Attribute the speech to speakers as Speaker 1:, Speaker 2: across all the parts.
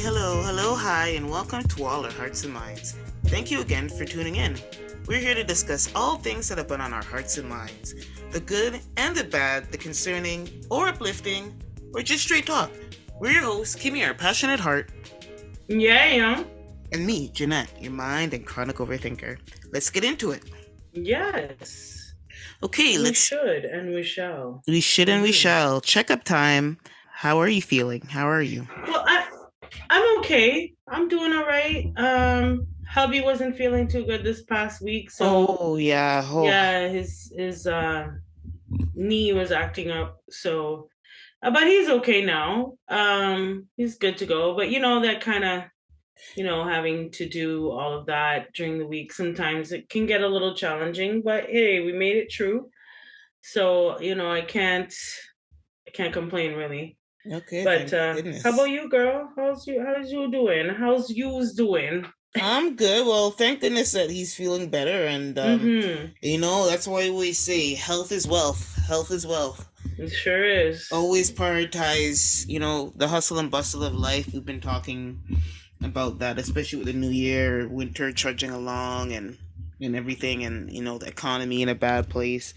Speaker 1: Hello, hi, and welcome to All Our Hearts and Minds. Thank you again for tuning in. We're here to discuss all things that have been on our hearts and minds, the good and the bad, the concerning or uplifting, or just straight talk. We're your hosts, Kimmy, our passionate heart,
Speaker 2: Yeah.
Speaker 1: and me, Jeanette, your mind and chronic overthinker. Let's get into it.
Speaker 2: Yes.
Speaker 1: Okay,
Speaker 2: We
Speaker 1: let's.
Speaker 2: should and we shall.
Speaker 1: We should and we
Speaker 2: Mm-hmm.
Speaker 1: shall. Checkup time. How are you feeling? How are you?
Speaker 2: Well, I'm okay. I'm doing all right. Hubby wasn't feeling too good this past week, so
Speaker 1: Oh, yeah. Oh,
Speaker 2: yeah, his knee was acting up. So, but he's okay now. He's good to go. But that kind of having to do all of that during the week sometimes it can get a little challenging. But hey, we made it through. So I can't complain really.
Speaker 1: okay.
Speaker 2: But
Speaker 1: Thank
Speaker 2: how about
Speaker 1: goodness.
Speaker 2: you, girl? How's you doing? How's you's doing?
Speaker 1: I'm good. Well, thank goodness that he's feeling better. And,
Speaker 2: Mm-hmm.
Speaker 1: that's why we always say health is wealth. Health is wealth.
Speaker 2: It sure is.
Speaker 1: Always prioritize, the hustle and bustle of life. We've been talking about that, especially with the new year, winter trudging along and everything, and, the economy in a bad place.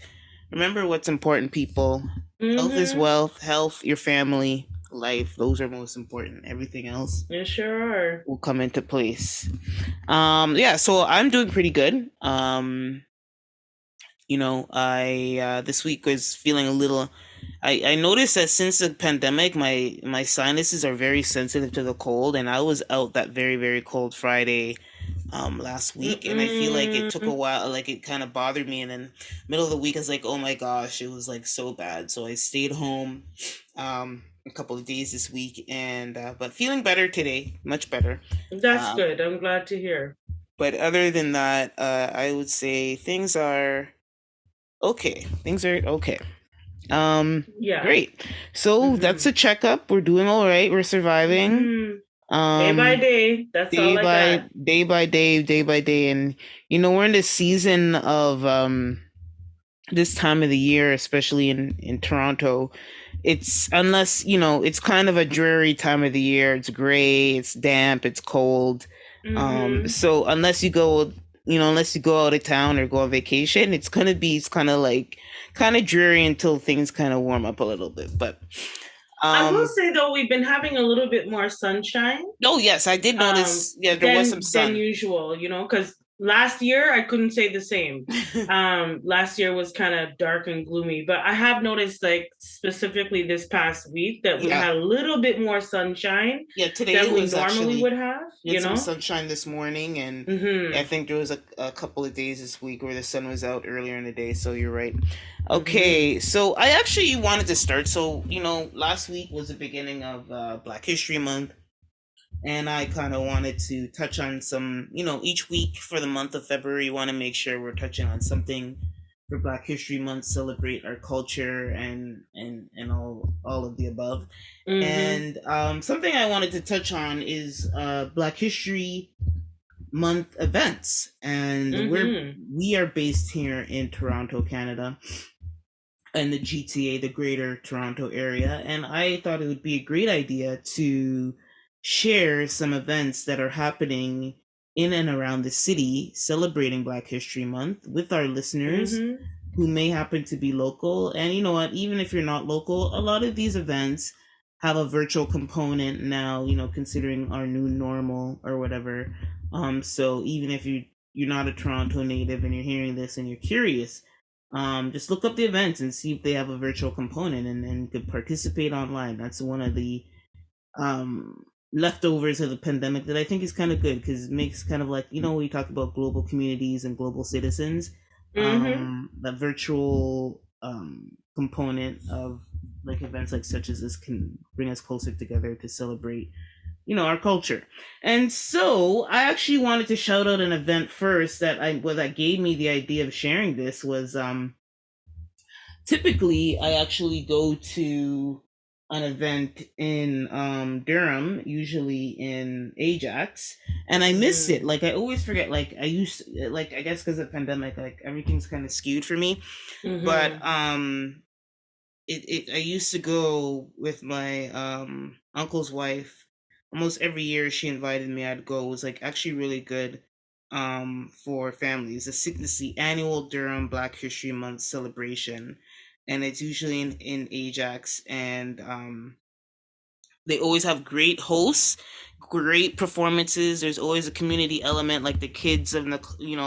Speaker 1: Remember what's important, people. Health is
Speaker 2: Mm-hmm.
Speaker 1: wealth. Health, your family, life, those are most important. Everything else
Speaker 2: You sure are.
Speaker 1: will come into place. Yeah, so I'm doing pretty good. I this week was feeling a little. I noticed that since the pandemic, my sinuses are very sensitive to the cold, and I was out that very very cold Friday, last week, and I feel like it took a
Speaker 2: Mm-mm.
Speaker 1: while, like it kind of bothered me, and then middle of the week I was like, oh my gosh, it was like so bad, so I stayed home, a couple of days this week, and but feeling better today, much better.
Speaker 2: That's
Speaker 1: Um,
Speaker 2: good. I'm glad to hear.
Speaker 1: but other than that, I would say things are okay. Things are okay.
Speaker 2: Yeah.
Speaker 1: Great. So that's
Speaker 2: Mm-hmm.
Speaker 1: a checkup. We're doing all right. We're surviving.
Speaker 2: Mm-hmm. Day by
Speaker 1: Um,
Speaker 2: day. That's all I got.
Speaker 1: day by day, and we're in the season of this time of the year, especially in Toronto. It's unless it's kind of a dreary time of the year. It's gray. It's damp. It's cold.
Speaker 2: Mm-hmm.
Speaker 1: So unless you go out of town or go on vacation, it's kind of like kind of dreary until things kind of warm up a little bit. But
Speaker 2: I will
Speaker 1: um,
Speaker 2: say though, we've been having a little bit more sunshine
Speaker 1: oh yes, I did notice. Yeah, there was some
Speaker 2: than
Speaker 1: sun.
Speaker 2: usual, because last year I couldn't say the same. Last year was kind of dark and gloomy, but I have noticed, like, specifically this past week, that we
Speaker 1: Yeah,
Speaker 2: had a little bit more sunshine
Speaker 1: yeah. Today
Speaker 2: than we
Speaker 1: was
Speaker 2: normally would
Speaker 1: actually
Speaker 2: have,
Speaker 1: we had some sunshine this morning, and I
Speaker 2: Mm-hmm.
Speaker 1: think there was a couple of days this week where the sun was out earlier in the day. So you're right.
Speaker 2: Mm-hmm.
Speaker 1: Okay, so I actually wanted to start. So last week was the beginning of Black History Month, and I kind of wanted to touch on some. Each week for the month of February, we want to make sure we're touching on something for Black History Month, celebrate our culture and all of the above.
Speaker 2: Mm-hmm.
Speaker 1: And something I wanted to touch on is Black History Month events, and
Speaker 2: Mm-hmm.
Speaker 1: we are based here in Toronto, Canada, in the GTA, the Greater Toronto Area, and I thought it would be a great idea to share some events that are happening in and around the city celebrating Black History Month with our listeners
Speaker 2: Mm-hmm.
Speaker 1: who may happen to be local. And you know what, even if you're not local, a lot of these events have a virtual component now, considering our new normal or whatever. So even if you're not a Toronto native and you're hearing this and you're curious, just look up the events and see if they have a virtual component, and could participate online. That's one of the um, leftovers of the pandemic that I think is kind of good, because it makes kind of like, we talk about global communities and global citizens.
Speaker 2: Mm-hmm.
Speaker 1: That virtual component of like events like such as this can bring us closer together to celebrate our culture. And so I actually wanted to shout out an event first that gave me the idea of sharing this was typically I actually go to an event in Durham, usually in Ajax, and I miss it.
Speaker 2: Mm-hmm.
Speaker 1: Like I always forget. Like I used, like I guess because of the pandemic, like everything's kind of skewed for me. But
Speaker 2: Mm-hmm.
Speaker 1: I used to go with my uncle's wife almost every year she invited me, I'd go. It was like actually really good for families. It's the annual Durham Black History Month celebration, and it's usually in Ajax, and they always have great hosts, great performances. There's always a community element, like the kids and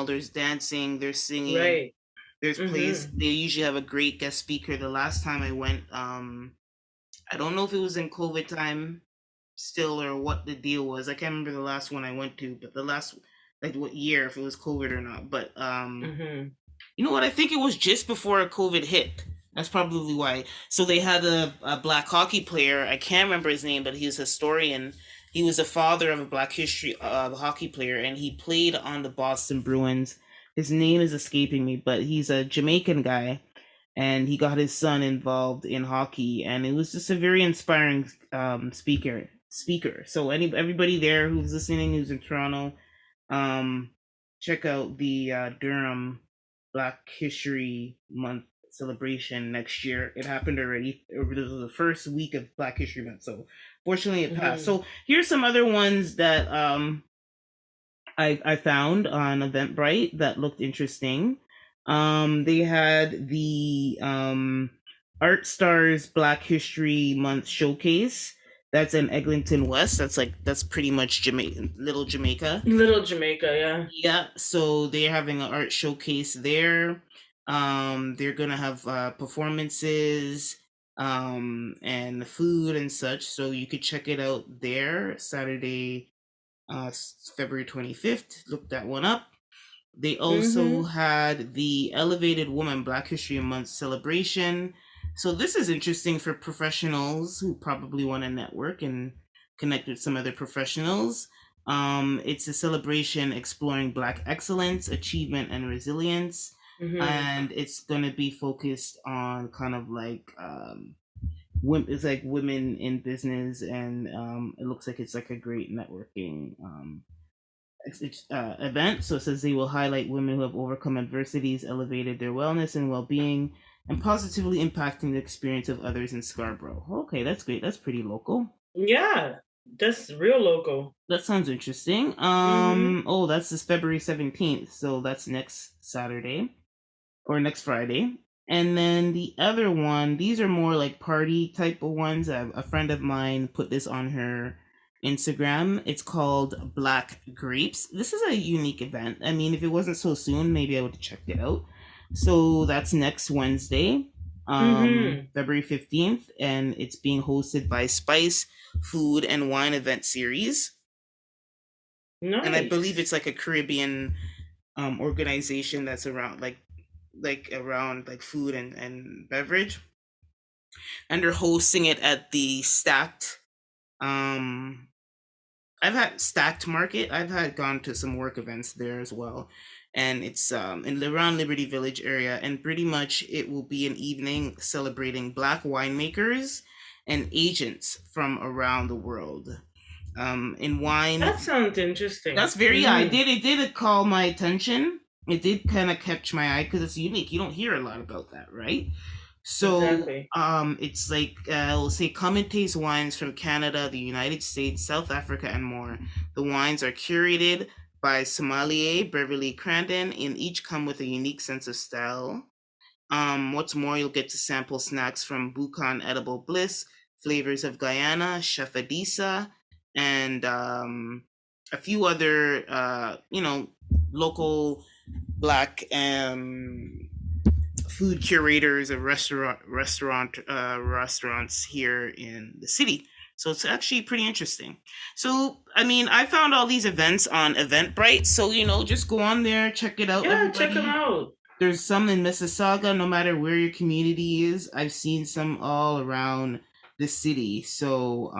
Speaker 1: there's dancing, there's singing,
Speaker 2: Right.
Speaker 1: there's plays.
Speaker 2: Mhm.
Speaker 1: They usually have a great guest speaker. The last time I went, I don't know if it was in COVID time still or what the deal was. I can't remember the last one I went to, but the last, like, what year, if it was COVID or not. But
Speaker 2: Mhm.
Speaker 1: you know what? I think it was just before COVID hit. That's probably why. So they had a black hockey player. I can't remember his name, but he was a historian. He was the father of a black history hockey player, and he played on the Boston Bruins. His name is escaping me, but he's a Jamaican guy, and he got his son involved in hockey, and it was just a very inspiring speaker. So everybody there who's listening, who's in Toronto, um, check out the Durham Black History Month celebration next year. It happened already. It was the first week of Black History Month, so fortunately it passed.
Speaker 2: Mhm.
Speaker 1: So here's some other ones that I found on Eventbrite that looked interesting. They had the Art Stars Black History Month showcase. That's in Eglinton West. That's pretty much Jamaica, Little Jamaica.
Speaker 2: Little Jamaica, yeah.
Speaker 1: Yeah, so they're having an art showcase there. They're gonna have performances, and food and such. So you could check it out there Saturday, February 25th. Look that one up. They also
Speaker 2: Mhm.
Speaker 1: had the Elevated Woman Black History Month celebration. So this is interesting for professionals who probably want to network and connect with some other professionals. It's a celebration exploring Black excellence, achievement, and resilience.
Speaker 2: Mhm.
Speaker 1: And it's going to be focused on kind of like women, it's like women in business, and it looks like it's like a great networking event. So it says they will highlight women who have overcome adversities, elevated their wellness and well-being, and positively impacting the experience of others in Scarborough. Okay, that's great. That's pretty local.
Speaker 2: Yeah. That's real local.
Speaker 1: That sounds interesting.
Speaker 2: Mhm.
Speaker 1: Oh, that's this February 17th. So that's next Saturday or next Friday. And then the other one, these are more like party type of ones. A friend of mine put this on her Instagram. It's called Black Grapes. This is a unique event. I mean, if it wasn't so soon, maybe I would have checked it out. So that's next Wednesday,
Speaker 2: Mhm.
Speaker 1: February 15th, and it's being hosted by Spice Food and Wine Event Series. And I believe
Speaker 2: Nice.
Speaker 1: it's like a Caribbean organization that's around around like food and beverage, and they're hosting it at the stacked um I've had stacked market. I've had gone to some work events there as well, and it's in the around Liberty Village area, and pretty much it will be an evening celebrating Black winemakers and agents from around the world. In
Speaker 2: That
Speaker 1: wine,
Speaker 2: sounds interesting.
Speaker 1: that's very, yeah,
Speaker 2: Mhm.
Speaker 1: it did call my attention. It did kind of catch my eye because it's unique. You don't hear a lot about that, right? So
Speaker 2: Exactly.
Speaker 1: it's like we'll say come and taste wines from Canada, the United States, South Africa, and more. The wines are curated by sommelier Beverly Crandon, and each come with a unique sense of style. What's more, you'll get to sample snacks from Buchan Edible Bliss, flavors of Guyana, Chef Adisa, and a few other, local black food curators of restaurants here in the city. So it's actually pretty interesting. So I mean, I found all these events on Eventbrite. So just go on there, check it out,
Speaker 2: Yeah, check them
Speaker 1: everybody.
Speaker 2: out.
Speaker 1: There's some in Mississauga, no matter where your community is. I've seen some all around the city. So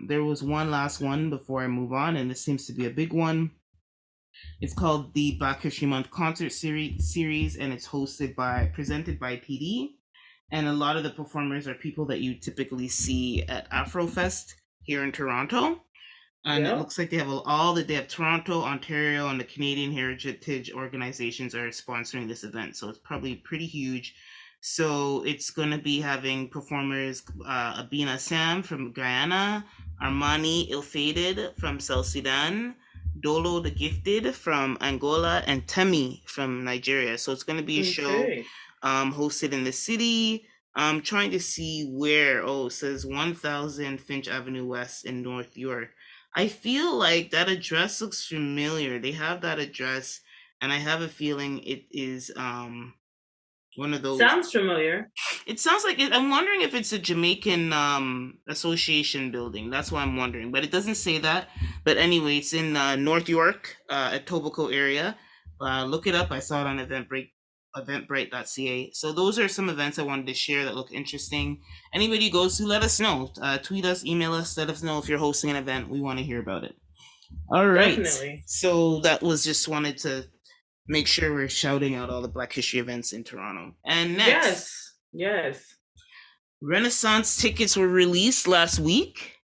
Speaker 1: there was one last one before I move on, and this seems to be a big one. It's called the Black History Month concert series, and it's presented by PD. And a lot of the performers are people that you typically see at Afrofest here in Toronto. And it
Speaker 2: Yep.
Speaker 1: looks like they have Toronto, Ontario, and the Canadian Heritage organizations are sponsoring this event. So it's probably pretty huge. So it's going to be having performers Abina Sam from Guyana, Armani Ill Fated from South Sudan, Dolo the Gifted from Angola, and Temi from Nigeria. So it's going to be a show
Speaker 2: Okay.
Speaker 1: hosted in the city. I'm trying to see where. Oh, it says 1000 Finch Avenue West in North York. I feel like that address looks familiar. They have that address, and I have a feeling it is one of those.
Speaker 2: Sounds familiar.
Speaker 1: It sounds like it, I'm wondering if it's a Jamaican association building. That's why I'm wondering, but it doesn't say that. But anyway, it's in North York, at Tobaco area. Look it up. I saw it on eventbrite.ca. So those are some events I wanted to share that look interesting. Anybody goes to, let us know. Tweet us, email us, let us know if you're hosting an event. We want to hear about it. All right.
Speaker 2: Definitely.
Speaker 1: So that was just wanted to make sure we're shouting out all the Black History events in Toronto. And next,
Speaker 2: Yes. Yes.
Speaker 1: Renaissance tickets were released last week.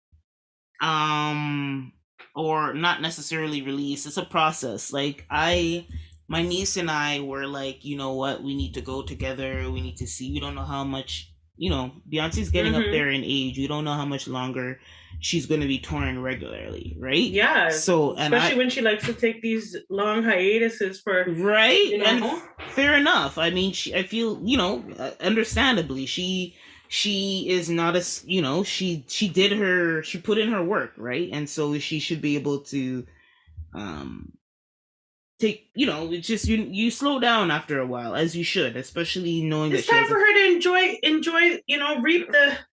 Speaker 1: Um or not necessarily released. It's a process. Like my niece and I were like, you know what, we need to go together. We need to see. We don't know how much, Beyonce's getting up
Speaker 2: Mm-hmm.
Speaker 1: there in age. We don't know how much longer she's going to be touring regularly, right?
Speaker 2: Yeah.
Speaker 1: So, and
Speaker 2: Especially
Speaker 1: I
Speaker 2: when she likes to take these long hiatuses for,
Speaker 1: right,
Speaker 2: you
Speaker 1: and
Speaker 2: know.
Speaker 1: fair enough. I mean, I feel, understandably, she is not a, she did her, she put in her work, right? And so she should be able to um take, it's just, you slow down after a while, as you should, especially knowing that
Speaker 2: It's
Speaker 1: she
Speaker 2: time
Speaker 1: has
Speaker 2: for
Speaker 1: a,
Speaker 2: her to enjoy,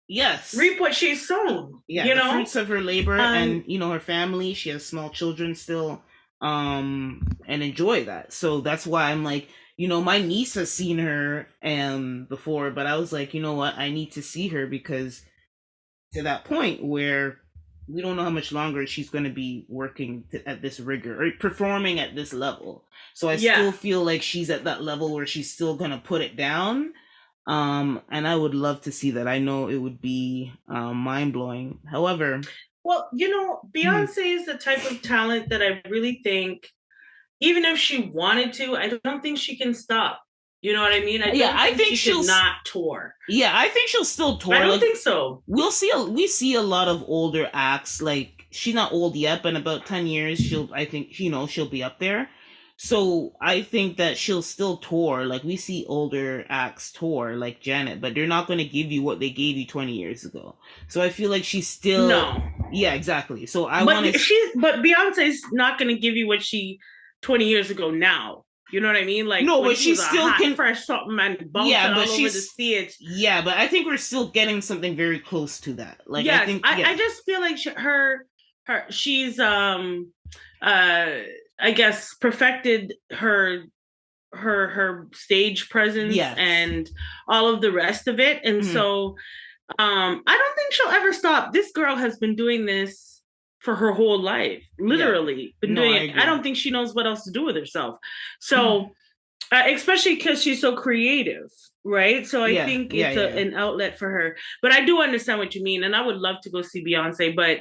Speaker 1: yes,
Speaker 2: reap what she's sown,
Speaker 1: yeah, the fruits of her labor,
Speaker 2: Um,
Speaker 1: and her family. She has small children still, and enjoy that. So that's why I'm like, my niece has seen her before, but I was like, you know what, I need to see her, because to that point where we don't know how much longer she's going to be working at this rigor or performing at this level. So I still
Speaker 2: yeah.
Speaker 1: feel like she's at that level where she's still going to put it down. And I would love to see that. I know it would be mind blowing. However,
Speaker 2: Well,
Speaker 1: mhm.
Speaker 2: Beyonce is the type of talent that I really think, even if she wanted to, I don't think she can stop. You know what I mean? I
Speaker 1: Yeah,
Speaker 2: don't
Speaker 1: I
Speaker 2: think
Speaker 1: think
Speaker 2: she could
Speaker 1: she'll.
Speaker 2: not tour.
Speaker 1: Yeah, I think she'll still
Speaker 2: I
Speaker 1: tour.
Speaker 2: don't
Speaker 1: Like,
Speaker 2: think so.
Speaker 1: we see a lot of older acts. Like, she's not old yet, but in about 10 years, I think, she'll be up there. So I think that she'll still tour. Like, we see older acts tour, like Janet, but they're not going to give you what they gave you 20 years ago. So I feel like she's still.
Speaker 2: No.
Speaker 1: Yeah, exactly. So I want to.
Speaker 2: But Beyonce's not going to give you what she 20 years ago now. You know what I mean? Like
Speaker 1: No,
Speaker 2: when
Speaker 1: but
Speaker 2: she
Speaker 1: she
Speaker 2: was a
Speaker 1: still
Speaker 2: hot,
Speaker 1: can.
Speaker 2: fresh something and bouncing
Speaker 1: Yeah, but
Speaker 2: all over the
Speaker 1: she's.
Speaker 2: stage.
Speaker 1: Yeah, but I think we're still getting something very close to that. Like, I
Speaker 2: Yes,
Speaker 1: think,
Speaker 2: I
Speaker 1: yeah.
Speaker 2: just feel like she's uh I guess perfected her stage presence
Speaker 1: Yes.
Speaker 2: and all of the rest of it. And
Speaker 1: Mhm.
Speaker 2: so I don't think she'll ever stop. This girl has been doing this for her whole life,
Speaker 1: Yeah.
Speaker 2: literally been
Speaker 1: No,
Speaker 2: doing
Speaker 1: I
Speaker 2: it. I
Speaker 1: agree.
Speaker 2: don't think she knows what else to do with herself. So, especially because she's so creative, right? So I
Speaker 1: Yeah,
Speaker 2: think
Speaker 1: yeah,
Speaker 2: it's
Speaker 1: yeah.
Speaker 2: an outlet for her. But I do understand what you mean, and I would love to go see Beyonce, but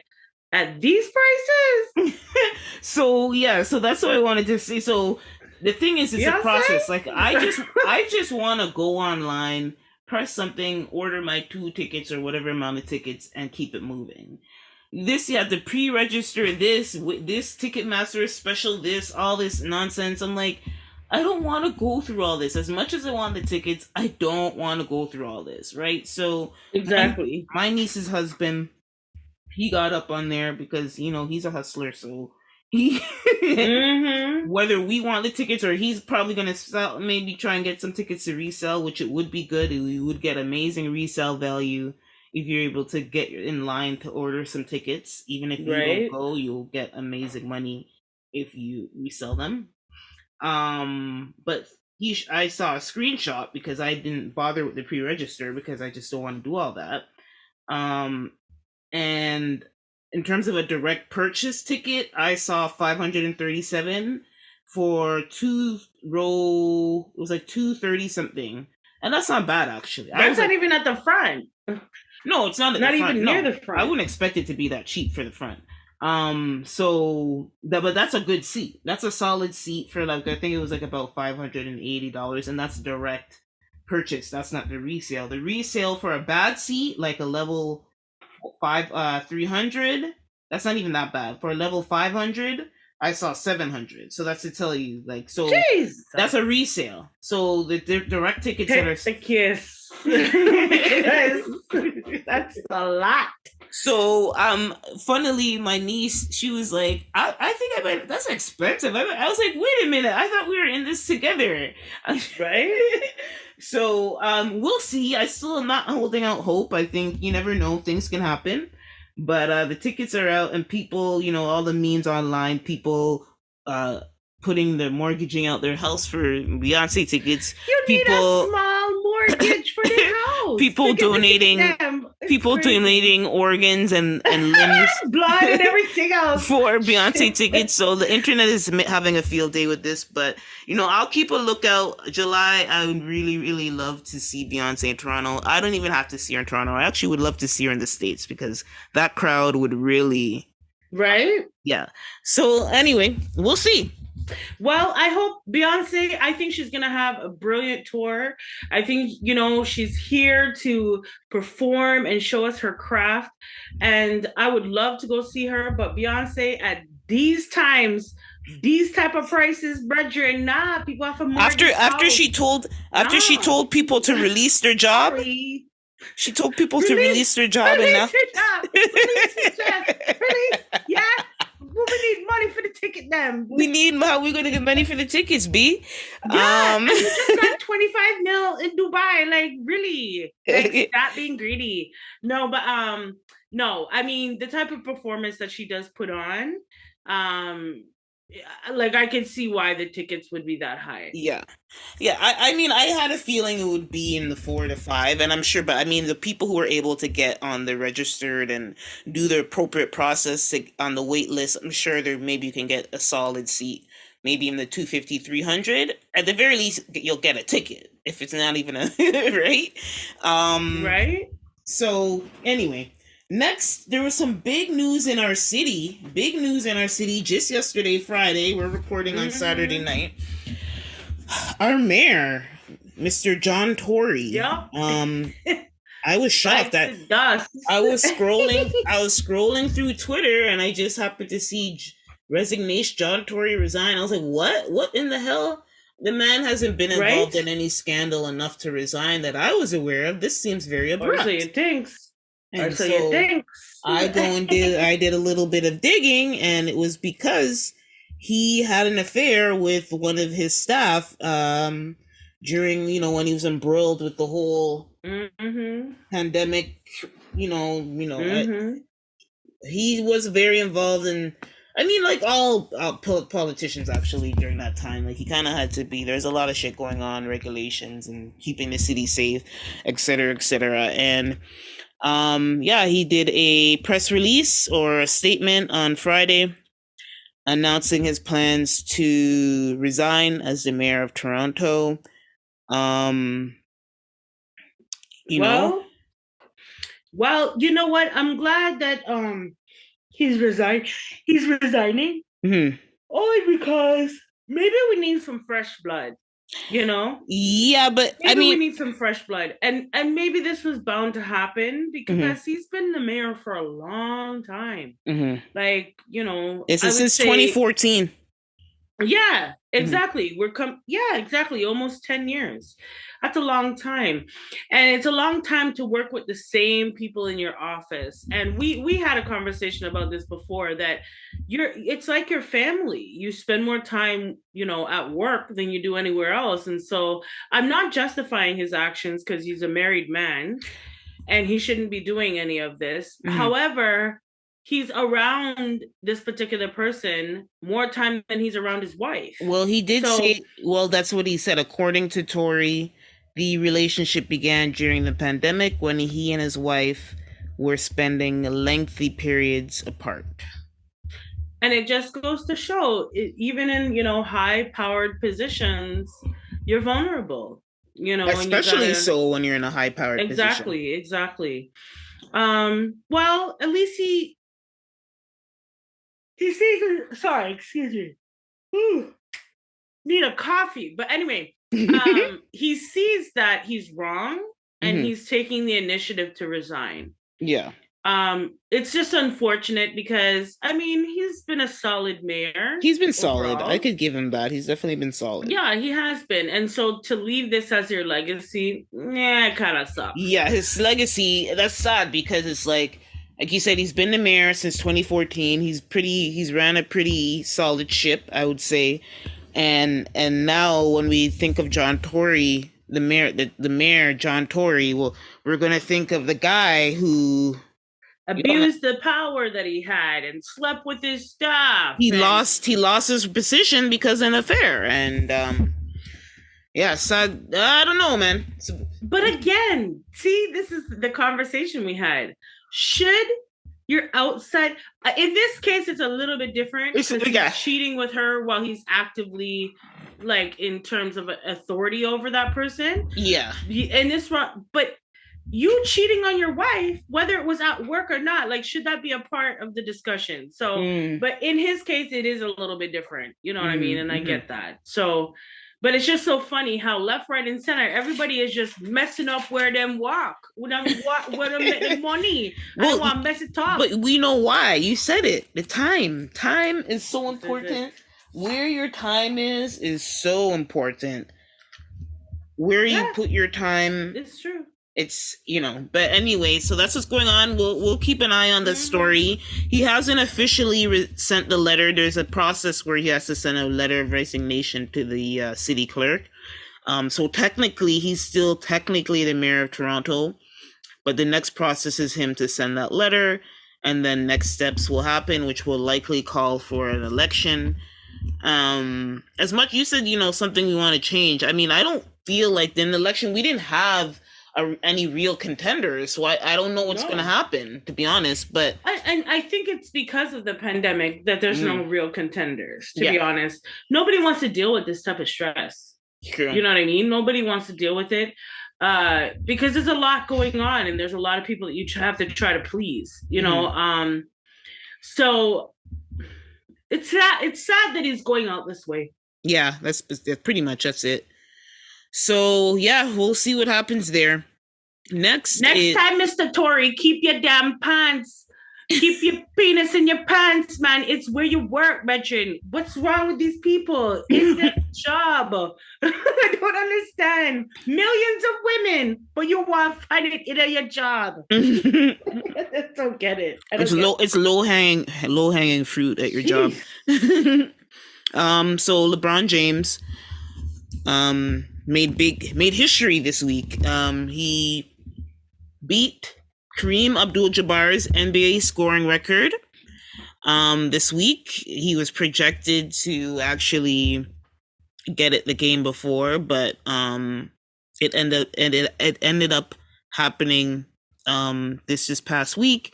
Speaker 2: at these prices,
Speaker 1: So yeah, so that's what I wanted to say. So the thing is, it's a process. Like,
Speaker 2: Beyonce.
Speaker 1: I just want to go online, press something, order my 2 tickets or whatever amount of tickets, and keep it moving. This, you have to pre-register this with this Ticketmaster special, this, all this nonsense. I'm like, I don't want to go through all this. As much as I want the tickets, I don't want to go through all this, right? So
Speaker 2: Exactly.
Speaker 1: my niece's husband, he got up on there because, he's a hustler. So he,
Speaker 2: Mm-hmm.
Speaker 1: whether we want the tickets or he's probably gonna sell, maybe try and get some tickets to resell, which it would be good. We would get amazing resale value if you're able to get in line to order some tickets. Even if you don't
Speaker 2: Right.
Speaker 1: go, you'll get amazing money if you resell them. But I saw a screenshot because I didn't bother with the pre-register because I just don't want to do all that. Um, and in terms of a direct purchase ticket, I saw 537 for 2 row. It was like 230 something, and that's not bad actually. I
Speaker 2: That's
Speaker 1: was
Speaker 2: not
Speaker 1: like,
Speaker 2: even at the front.
Speaker 1: no, it's not at the
Speaker 2: Not
Speaker 1: front.
Speaker 2: even near
Speaker 1: No,
Speaker 2: the
Speaker 1: I
Speaker 2: front.
Speaker 1: wouldn't expect it to be that cheap for the front. But that's a good seat. That's a solid seat for, like, I think it was like about $580, and that's direct purchase. That's not the resale. The resale for a bad seat, like a level 300, that's not even that bad. For a level 500, I saw 700. So that's to tell you, like, so
Speaker 2: Jesus.
Speaker 1: that's a resale. So the direct tickets that are
Speaker 2: Take the kiss. Because that's a lot.
Speaker 1: so funnily my niece, she was like, I think I might, that's expensive. I was like, wait a minute, I thought we were in this together.
Speaker 2: Right?
Speaker 1: So we'll see. I still am not holding out hope. I think you never know, things can happen. But the tickets are out, and people, all the memes online, people uh putting the mortgaging out their house for Beyonce tickets.
Speaker 2: You need a
Speaker 1: People
Speaker 2: small mortgage for the house.
Speaker 1: people
Speaker 2: To get the ticket
Speaker 1: donating
Speaker 2: them. It's
Speaker 1: people
Speaker 2: crazy.
Speaker 1: donating organs and limbs
Speaker 2: blood and everything else
Speaker 1: for Beyonce tickets. So the internet is having a field day with this. But I'll keep a lookout. July, I would really, really love to see Beyonce in Toronto. I don't even have to see her in Toronto. I actually would love to see her in the States, because that crowd would really,
Speaker 2: right?
Speaker 1: yeah. So anyway, we'll see.
Speaker 2: Well, I hope Beyonce, I think she's going to have a brilliant tour. I think, she's here to perform and show us her craft. And I would love to go see her. But Beyonce, at these times, these type of prices, brethren, nah, people have to
Speaker 1: after she told people to release their job.
Speaker 2: Sorry.
Speaker 1: She told people to release their job, and now
Speaker 2: release, yeah. We need money for the ticket, then.
Speaker 1: How we gonna get money for the tickets, B?
Speaker 2: Yeah, and you just got 25 mil in Dubai. Like, really? Like, stop being greedy. No, but no. I mean, the type of performance that she does put on, like, I can see why the tickets would be that high.
Speaker 1: Yeah. I mean, I had a feeling it would be in the 4 to 5, and I'm sure. But I mean, the people who are able to get on the registered and do the appropriate process on the wait list, I'm sure maybe you can get a solid seat, maybe in the 250, 300. At the very least, you'll get a ticket if it's not even a right.
Speaker 2: Right.
Speaker 1: So anyway. Next, there was some big news in our city. Just yesterday, Friday. We're recording on Saturday night. Our mayor, Mr. John Tory.
Speaker 2: Yep.
Speaker 1: I was shocked that I was scrolling through Twitter, and I just happened to see resignation. John Tory resign. I was like, what? What in the hell? The man hasn't been involved in any scandal enough to resign that I was aware of. This seems very abrupt.
Speaker 2: Or so you think.
Speaker 1: And so I did a little bit of digging, and it was because he had an affair with one of his staff during, when he was embroiled with the whole pandemic, he was very involved in, I mean, like all politicians actually during that time, like he kind of had to be, there's a lot of shit going on, regulations and keeping the city safe, et cetera, and he did a press release or a statement on Friday announcing his plans to resign as the mayor of Toronto. Well,
Speaker 2: you know what? I'm glad that he's resigning. Only because maybe we need some fresh blood.
Speaker 1: Yeah, but
Speaker 2: maybe we need some fresh blood, and maybe this was bound to happen because he's been the mayor for a long time. Like,
Speaker 1: it's since 2014.
Speaker 2: Yeah, exactly. Exactly. Almost 10 years. That's a long time. And it's a long time to work with the same people in your office. And we had a conversation about this before, that it's like your family. You spend more time, at work than you do anywhere else. And so I'm not justifying his actions because he's a married man and he shouldn't be doing any of this. However, he's around this particular person more time than he's around his wife.
Speaker 1: Well, he did say, that's what he said. According to Tory, the relationship began during the pandemic when he and his wife were spending lengthy periods apart.
Speaker 2: And it just goes to show, even in, high-powered positions, you're vulnerable,
Speaker 1: Especially so when you're in a high-powered position.
Speaker 2: Exactly. Well, at least he sees, sorry, excuse me. Need a coffee. But anyway, He sees that he's wrong and
Speaker 1: Hmm.
Speaker 2: he's taking the initiative to resign.
Speaker 1: Yeah.
Speaker 2: It's just unfortunate because I mean he's been a solid mayor
Speaker 1: He's been solid. I
Speaker 2: overall.
Speaker 1: could give him that. He's definitely been solid.
Speaker 2: Yeah, he has been. And so to leave this as your legacy, yeah, it kind of sucks.
Speaker 1: Yeah, his legacy, that's sad because it's like you said, he's been the mayor since 2014. He's ran a pretty solid ship, I would say. And now when we think of John Tory, the mayor John Tory, well, we're gonna think of the guy who, you know,
Speaker 2: Abused the power that he had and slept with his staff. And
Speaker 1: he lost his position because of an affair. And yeah, sad. I don't know, man.
Speaker 2: but again, see, this is the conversation we had. Should you're outside in this case it's a little bit different because he's
Speaker 1: Yeah,
Speaker 2: cheating with her while he's actively like in terms of authority over that person
Speaker 1: yeah.
Speaker 2: and this but you cheating on your wife whether it was at work or not, like should that be a part of the discussion? So
Speaker 1: Mm,
Speaker 2: but in his case it is a little bit different, you know what I mean,
Speaker 1: mm,
Speaker 2: and I
Speaker 1: mm-hmm.
Speaker 2: get that. So but it's just so funny how left, right, and center everybody is just messing up where them walk, where them make the money. I don't
Speaker 1: Well,
Speaker 2: want to mess it up.
Speaker 1: but we know why. You said it. The time. Time is so
Speaker 2: This is it.
Speaker 1: important. Where your time is so important. Where you
Speaker 2: Yeah,
Speaker 1: put your time,
Speaker 2: it's true.
Speaker 1: it's, but anyway, so that's what's going on. We'll keep an eye on the
Speaker 2: Mm-hmm.
Speaker 1: story. He hasn't officially sent the letter. There's a process where he has to send a letter of resignation to the city clerk. So technically, he's still technically the mayor of Toronto, but the next process is him to send that letter, and then next steps will happen, which will likely call for an election. As much you said, something we want to change. I mean, I don't feel like in the election we didn't have any real contenders, so I don't know what's going to
Speaker 2: No.
Speaker 1: happen, to be honest. But
Speaker 2: And I think it's because of the pandemic that there's no
Speaker 1: mm,
Speaker 2: real contenders, to be
Speaker 1: yeah,
Speaker 2: honest. Nobody wants to deal with this type of stress.
Speaker 1: true.
Speaker 2: You know what I mean? Nobody wants to deal with it because there's a lot going on and there's a lot of people that you have to try to please, you know.
Speaker 1: Hmm.
Speaker 2: So it's sad that he's going out this way.
Speaker 1: Yeah, that's pretty much that's it. So yeah, we'll see what happens there. Next
Speaker 2: Next
Speaker 1: is
Speaker 2: time, Mr. Tory, keep your damn pants. Keep your penis in your pants, man. It's where you work, Betchen. What's wrong with these people? It's their job. I don't understand. Millions of women, but you want to find it in your job. I don't get it. I don't get it.
Speaker 1: it's low hanging fruit at your job.
Speaker 2: Jeez.
Speaker 1: So LeBron James made history this week. He beat Kareem Abdul-Jabbar's NBA scoring record. This week he was projected to actually get it the game before, but it ended up happening this past week,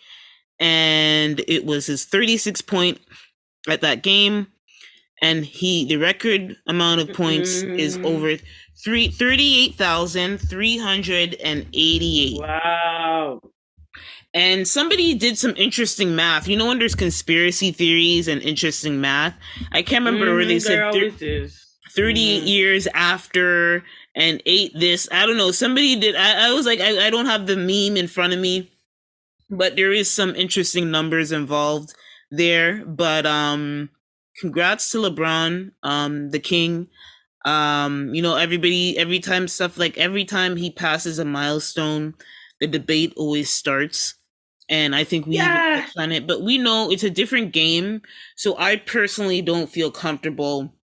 Speaker 1: and it was his 36 point at that game, and the record amount of points is
Speaker 2: Mm,
Speaker 1: over 38,388.
Speaker 2: wow.
Speaker 1: And somebody did some interesting math. When there's conspiracy theories and interesting math, I can't remember where they
Speaker 2: There
Speaker 1: said
Speaker 2: always is.
Speaker 1: 38 years after and ate this. I don't know. Somebody did. I was like, I don't have the meme in front of me, but there is some interesting numbers involved there. But congrats to LeBron, the king. Every time he passes a milestone, the debate always starts. And I think we even
Speaker 2: Yeah.
Speaker 1: touched on it, but we know it's a different game. So I personally don't feel comfortable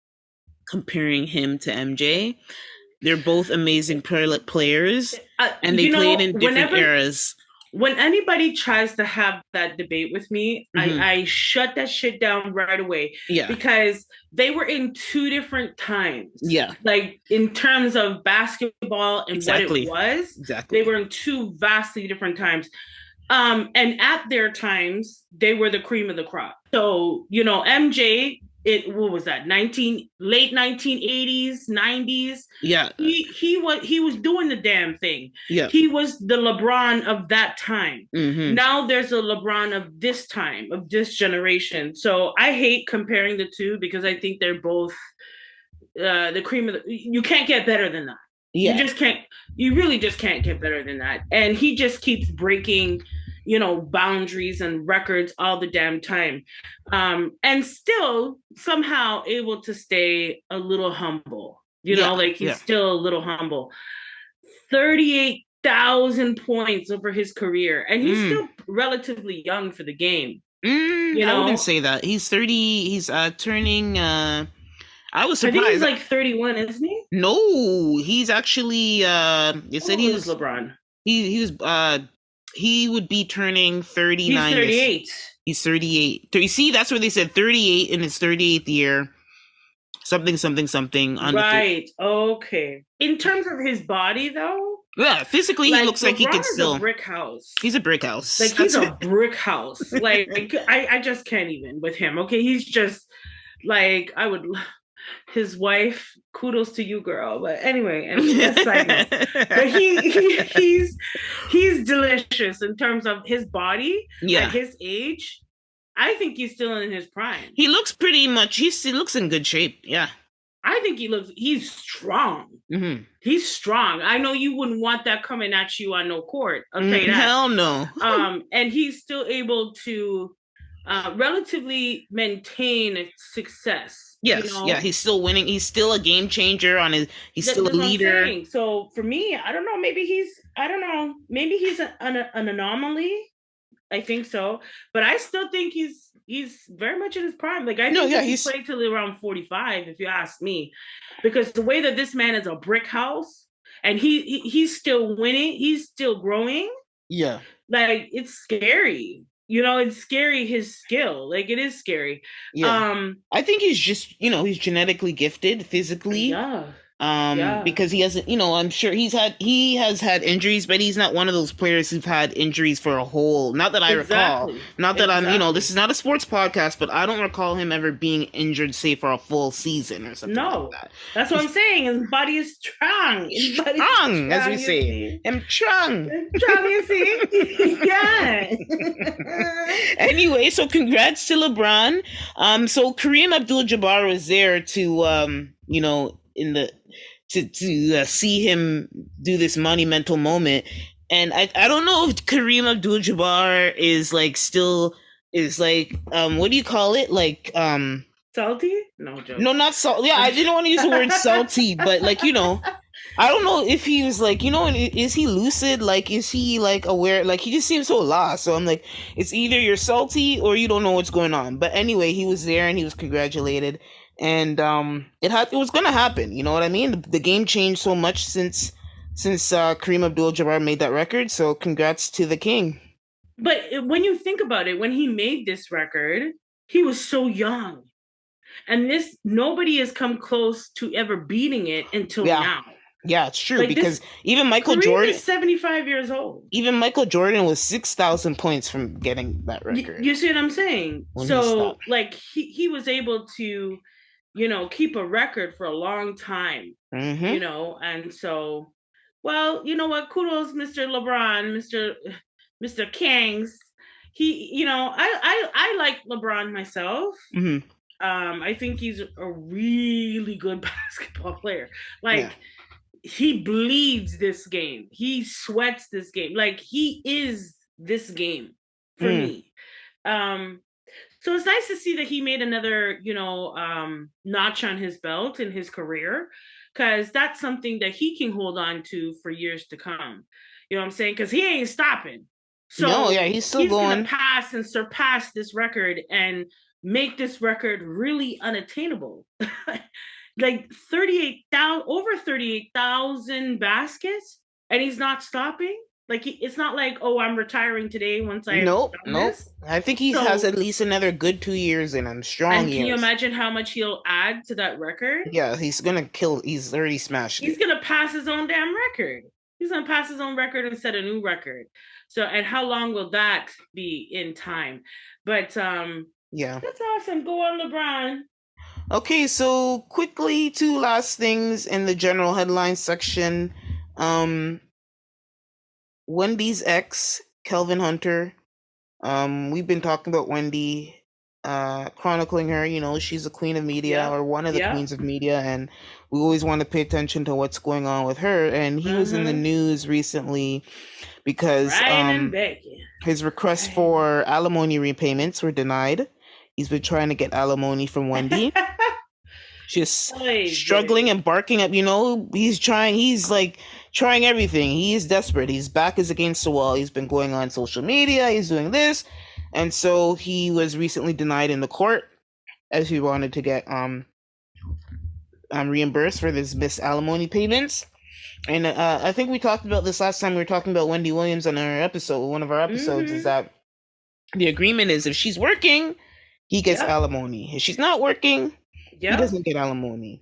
Speaker 1: comparing him to MJ. They're both amazing players, and they
Speaker 2: You
Speaker 1: played
Speaker 2: know,
Speaker 1: in different eras.
Speaker 2: when anybody tries to have that debate with me,
Speaker 1: Hmm.
Speaker 2: I shut that shit down right away
Speaker 1: Yeah,
Speaker 2: because they were in two different times.
Speaker 1: yeah,
Speaker 2: Like in terms of basketball and what it
Speaker 1: exactly,
Speaker 2: was, they
Speaker 1: exactly.
Speaker 2: were in two vastly different times. And at their times, they were the cream of the crop. So, you know, MJ, what was that? Late 1980s, 90s.
Speaker 1: Yeah,
Speaker 2: He was doing the damn thing.
Speaker 1: yeah.
Speaker 2: He was the LeBron of that time.
Speaker 1: Hmm.
Speaker 2: Now there's a LeBron of this time, of this generation. So I hate comparing the two because I think they're both the cream of the, you can't get better than that. You
Speaker 1: Yeah.
Speaker 2: just can't, you really just can't get better than that. And he just keeps breaking, boundaries and records all the damn time. And still somehow able to stay a little humble,
Speaker 1: Yeah.
Speaker 2: like
Speaker 1: Yeah.
Speaker 2: he's still a little humble. 38,000 points over his career. And he's
Speaker 1: Mm.
Speaker 2: still relatively young for the game,
Speaker 1: I wouldn't say that. He's 30. He's turning. I was
Speaker 2: I think he's
Speaker 1: surprised.
Speaker 2: like 31, isn't he?
Speaker 1: No, he's actually. They
Speaker 2: How
Speaker 1: said
Speaker 2: old is LeBron?
Speaker 1: he was he would be turning
Speaker 2: He's
Speaker 1: 39 this.
Speaker 2: 38.
Speaker 1: He's 38. You see, that's where they said 38 in his 38th year. Something, something, something on the
Speaker 2: Right. Okay. In terms of his body, though,
Speaker 1: yeah, physically he
Speaker 2: like
Speaker 1: looks like he
Speaker 2: LeBron
Speaker 1: could
Speaker 2: is a
Speaker 1: still.
Speaker 2: brick house.
Speaker 1: He's a brick house.
Speaker 2: Like he's
Speaker 1: That's
Speaker 2: a
Speaker 1: it.
Speaker 2: brick house. Like I just can't even with him. Okay, he's just like I would. His wife, kudos to you, girl. But anyway, that's side note. But he's delicious in terms of his body at
Speaker 1: Yeah.
Speaker 2: his age. I think he's still in his prime.
Speaker 1: He looks pretty much. He looks in good shape. Yeah.
Speaker 2: I think he's strong.
Speaker 1: Mm-hmm.
Speaker 2: He's strong. I know you wouldn't want that coming at you on no court. I'll tell you that.
Speaker 1: Hell no.
Speaker 2: And he's still able to relatively maintain success.
Speaker 1: Yes, yeah, he's still winning. He's still a game changer on his. He's still a
Speaker 2: That's what I'm
Speaker 1: leader.
Speaker 2: saying. So for me, I don't know. Maybe he's an anomaly. I think so, but I still think he's very much in his prime. Like I
Speaker 1: No,
Speaker 2: think
Speaker 1: yeah,
Speaker 2: he played till around 45, if you ask me, because the way that this man is a brick house and he's still winning, he's still growing.
Speaker 1: Yeah,
Speaker 2: Like it's scary. It's scary his skill. Like it is scary.
Speaker 1: yeah. I think he's just he's genetically gifted physically.
Speaker 2: Yeah. Yeah.
Speaker 1: Because he hasn't, I'm sure he has had injuries, but he's not one of those players who've had injuries for a whole, not that I recall. Not that I'm, this is not a sports podcast, but I don't recall him ever being injured, say, for a full season or something like that.
Speaker 2: That's what I'm saying. His body is strong.
Speaker 1: Strong, as we say. I'm strong.
Speaker 2: Strong, you see? Yeah.
Speaker 1: Anyway, so congrats to LeBron. So Kareem Abdul-Jabbar was there to, in the to see him do this monumental moment, and I don't know if Kareem Abdul-Jabbar is like still is like what do you call it, like
Speaker 2: salty? No joke.
Speaker 1: No, not salty. Yeah, I didn't want to use the word salty, but like I don't know if he was like, is he lucid? Like, is he like aware? Like, he just seems so lost. So I'm like, it's either you're salty or you don't know what's going on. But anyway, he was there and he was congratulated, and it was gonna happen. You know what I mean? The game changed so much since Kareem Abdul-Jabbar made that record. So congrats to the king.
Speaker 2: But when you think about it, when he made this record, he was so young, and nobody has come close to ever beating it until now.
Speaker 1: Yeah, it's true, because even Michael Jordan
Speaker 2: is 75 years old.
Speaker 1: Even Michael Jordan was 6,000 points from getting that record.
Speaker 2: You see what I'm saying? So like he was able to, keep a record for a long time.
Speaker 1: Mm-hmm.
Speaker 2: And so, well, you know what? Kudos, Mr. LeBron, Mr. Kings. I like LeBron myself.
Speaker 1: Mm-hmm.
Speaker 2: I think he's a really good basketball player. Like he bleeds this game. He sweats this game. Like he is this game for me. So it's nice to see that he made another, notch on his belt in his career, because that's something that he can hold on to for years to come. You know what I'm saying? Because he ain't stopping. So
Speaker 1: no, yeah, he's still going
Speaker 2: to pass and surpass this record and make this record really unattainable. Like over 38,000 baskets, and he's not stopping. Like it's not like, oh, I'm retiring today once I
Speaker 1: nope. I think he has at least another good 2 years in him, strong
Speaker 2: and
Speaker 1: years.
Speaker 2: Can you imagine how much he'll add to that record?
Speaker 1: Yeah, he's gonna kill. He's already smashed.
Speaker 2: He's gonna pass his own damn record. He's gonna pass his own record and set a new record. So, and how long will that be in time? But
Speaker 1: yeah,
Speaker 2: that's awesome. Go on, LeBron.
Speaker 1: Okay, so quickly, two last things in the general headlines section. Wendy's ex, Kelvin Hunter. We've been talking about Wendy chronicling her. She's the queen of media,
Speaker 2: Yep.
Speaker 1: or one of the
Speaker 2: Yep.
Speaker 1: queens of media, and we always want to pay attention to what's going on with her. And he was in the
Speaker 2: Mm-hmm.
Speaker 1: news recently because
Speaker 2: Crying and begging.
Speaker 1: his requests
Speaker 2: Crying.
Speaker 1: for alimony repayments were denied. He's been trying to get alimony from Wendy. Just
Speaker 2: Oy
Speaker 1: struggling
Speaker 2: vey.
Speaker 1: and barking up. He's like trying everything. He is desperate. His back is against the wall. He's been going on social media. He's doing this. And so he was recently denied in the court as he wanted to get reimbursed for this missed alimony payments. And I think we talked about this last time we were talking about Wendy Williams on one of our episodes, is
Speaker 2: Mm-hmm.
Speaker 1: that the agreement is if she's working, he gets
Speaker 2: Yep.
Speaker 1: alimony. If she's not working, he
Speaker 2: Yep.
Speaker 1: doesn't get alimony.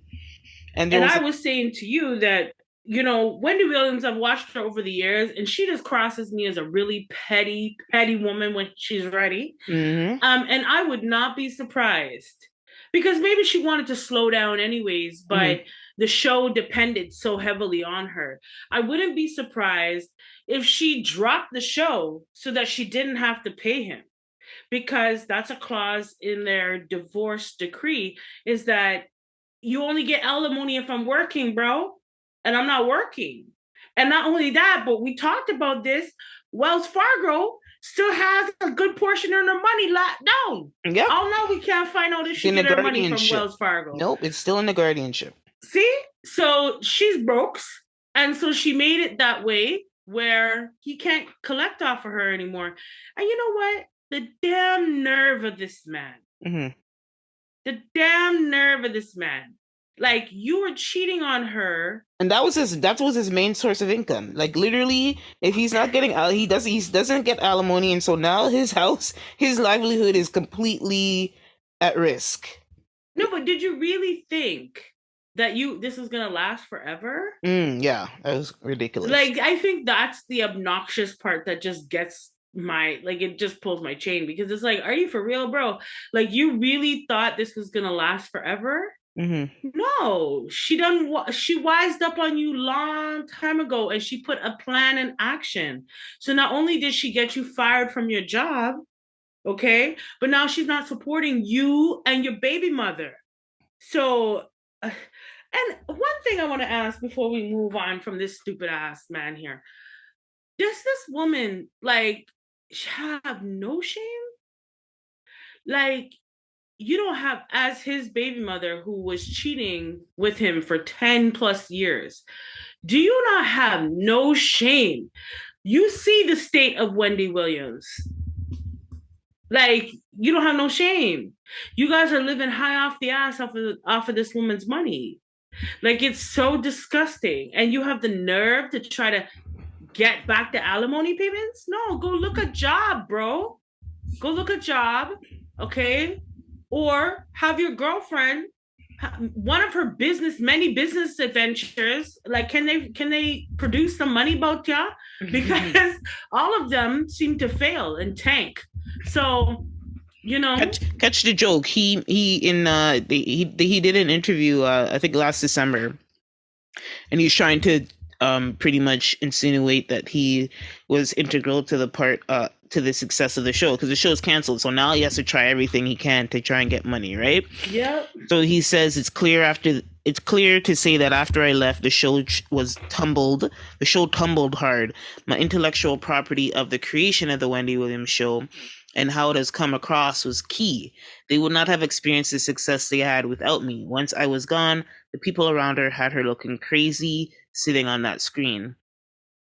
Speaker 1: And there
Speaker 2: And
Speaker 1: was
Speaker 2: I
Speaker 1: a
Speaker 2: was saying to you that, Wendy Williams, I've watched her over the years, and she just crosses me as a really petty, petty woman when she's ready.
Speaker 1: mm-hmm,
Speaker 2: And I would not be surprised because maybe she wanted to slow down anyways,
Speaker 1: mm-hmm,
Speaker 2: but the show depended so heavily on her. I wouldn't be surprised if she dropped the show so that she didn't have to pay him, because that's a clause in their divorce decree, is that you only get alimony if I'm working, bro, and I'm not working. And not only that, but we talked about this. Wells Fargo still has a good portion of their money locked down.
Speaker 1: yep,
Speaker 2: Oh no, we can't find out if
Speaker 1: it's
Speaker 2: she
Speaker 1: in the
Speaker 2: get her money from
Speaker 1: guardianship.
Speaker 2: Wells Fargo.
Speaker 1: Nope, it's still in the guardianship.
Speaker 2: See? So she's broke. And so she made it that way where he can't collect off of her anymore. And you know what? The damn nerve of this man.
Speaker 1: Mm-hmm.
Speaker 2: The damn nerve of this man. Like, you were cheating on her.
Speaker 1: And that was his main source of income. Like, literally, if he's not getting he doesn't get alimony, and so now his livelihood is completely at risk.
Speaker 2: No, but did you really think that this was gonna last forever?
Speaker 1: Yeah, that was ridiculous.
Speaker 2: Like, I think that's the obnoxious part that just gets it just pulls my chain, because it's like, are you for real, bro? Like, you really thought this was gonna last forever?
Speaker 1: Mm-hmm.
Speaker 2: No, she wised up on you long time ago, and she put a plan in action. So not only did she get you fired from your job, okay, but now she's not supporting you and your baby mother. So, and one thing I want to ask before we move on from this stupid ass man here: does this woman like have no shame? Like, you don't have, as his baby mother who was cheating with him for 10 plus years, do you not have no shame? You see the state of Wendy Williams. Like, you don't have no shame. You guys are living high off the ass off of this woman's money. Like, it's so disgusting. And you have the nerve to try to get back the alimony payments? No, go look a job, bro. Go look a job, okay? Or have your girlfriend, one of her many business adventures, like, can they produce some money about ya? Because all of them seem to fail and tank. So,
Speaker 1: Catch the joke. He did an interview, I think last December, and he's trying to pretty much insinuate that he was integral to the success of the show, because the show is canceled. So now he has to try everything he can to try and get money, right?
Speaker 2: Yep.
Speaker 1: So he says it's clear to say that after I left, the show tumbled hard. My intellectual property of the creation of the Wendy Williams show and how it has come across was key. They would not have experienced the success they had without me. Once I was gone, the people around her had her looking crazy sitting on that screen.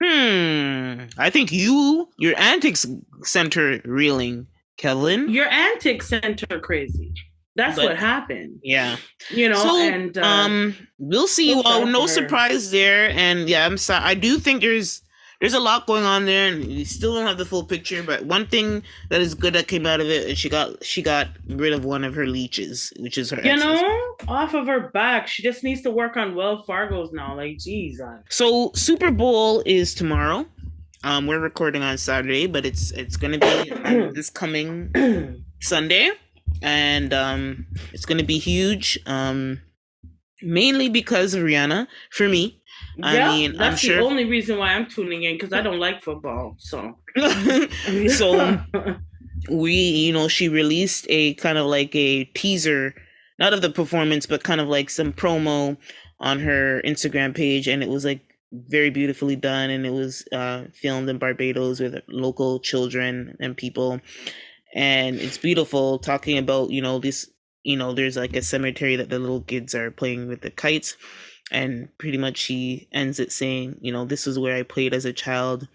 Speaker 1: I think your antics sent her reeling, Kevin.
Speaker 2: Your antics sent her crazy. That's
Speaker 1: But
Speaker 2: what happened.
Speaker 1: yeah.
Speaker 2: So,
Speaker 1: and we'll see. Well, no surprise there. And yeah, I'm sorry. I do think there's a lot going on there, and we still don't have the full picture. But one thing that is good that came out of it is she got rid of one of her leeches, which is her.
Speaker 2: Off of her back. She just needs to work on Wells Fargo's now. Like, geez.
Speaker 1: So Super Bowl is tomorrow. We're recording on Saturday, but it's gonna be this coming Sunday, and it's gonna be huge. Mainly because of Rihanna. For me.
Speaker 2: That's
Speaker 1: I'm sure
Speaker 2: the only reason why I'm tuning in, because I don't like football. So
Speaker 1: she released a kind of like a teaser, not of the performance, but kind of like some promo on her Instagram page, and it was like very beautifully done, and it was filmed in Barbados with local children and people, and it's beautiful, talking about this. There's like a cemetery that the little kids are playing with the kites, and pretty much she ends it saying, this is where I played as a child,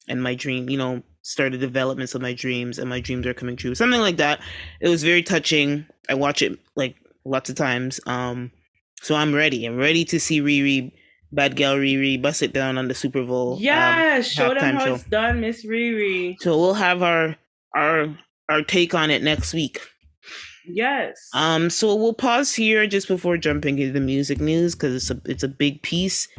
Speaker 1: and my dream, started developments of my dreams, and my dreams are coming true. Something like that. It was very touching. I watch it like lots of times. So I'm ready. I'm ready to see Riri, bad gal Riri, bust it down on the Super Bowl
Speaker 2: Yes, show them
Speaker 1: halftime
Speaker 2: how
Speaker 1: show.
Speaker 2: it's done, Miss Riri.
Speaker 1: So we'll have our our take on it next week.
Speaker 2: Yes.
Speaker 1: So we'll pause here just before jumping into the music news, because it's a big piece.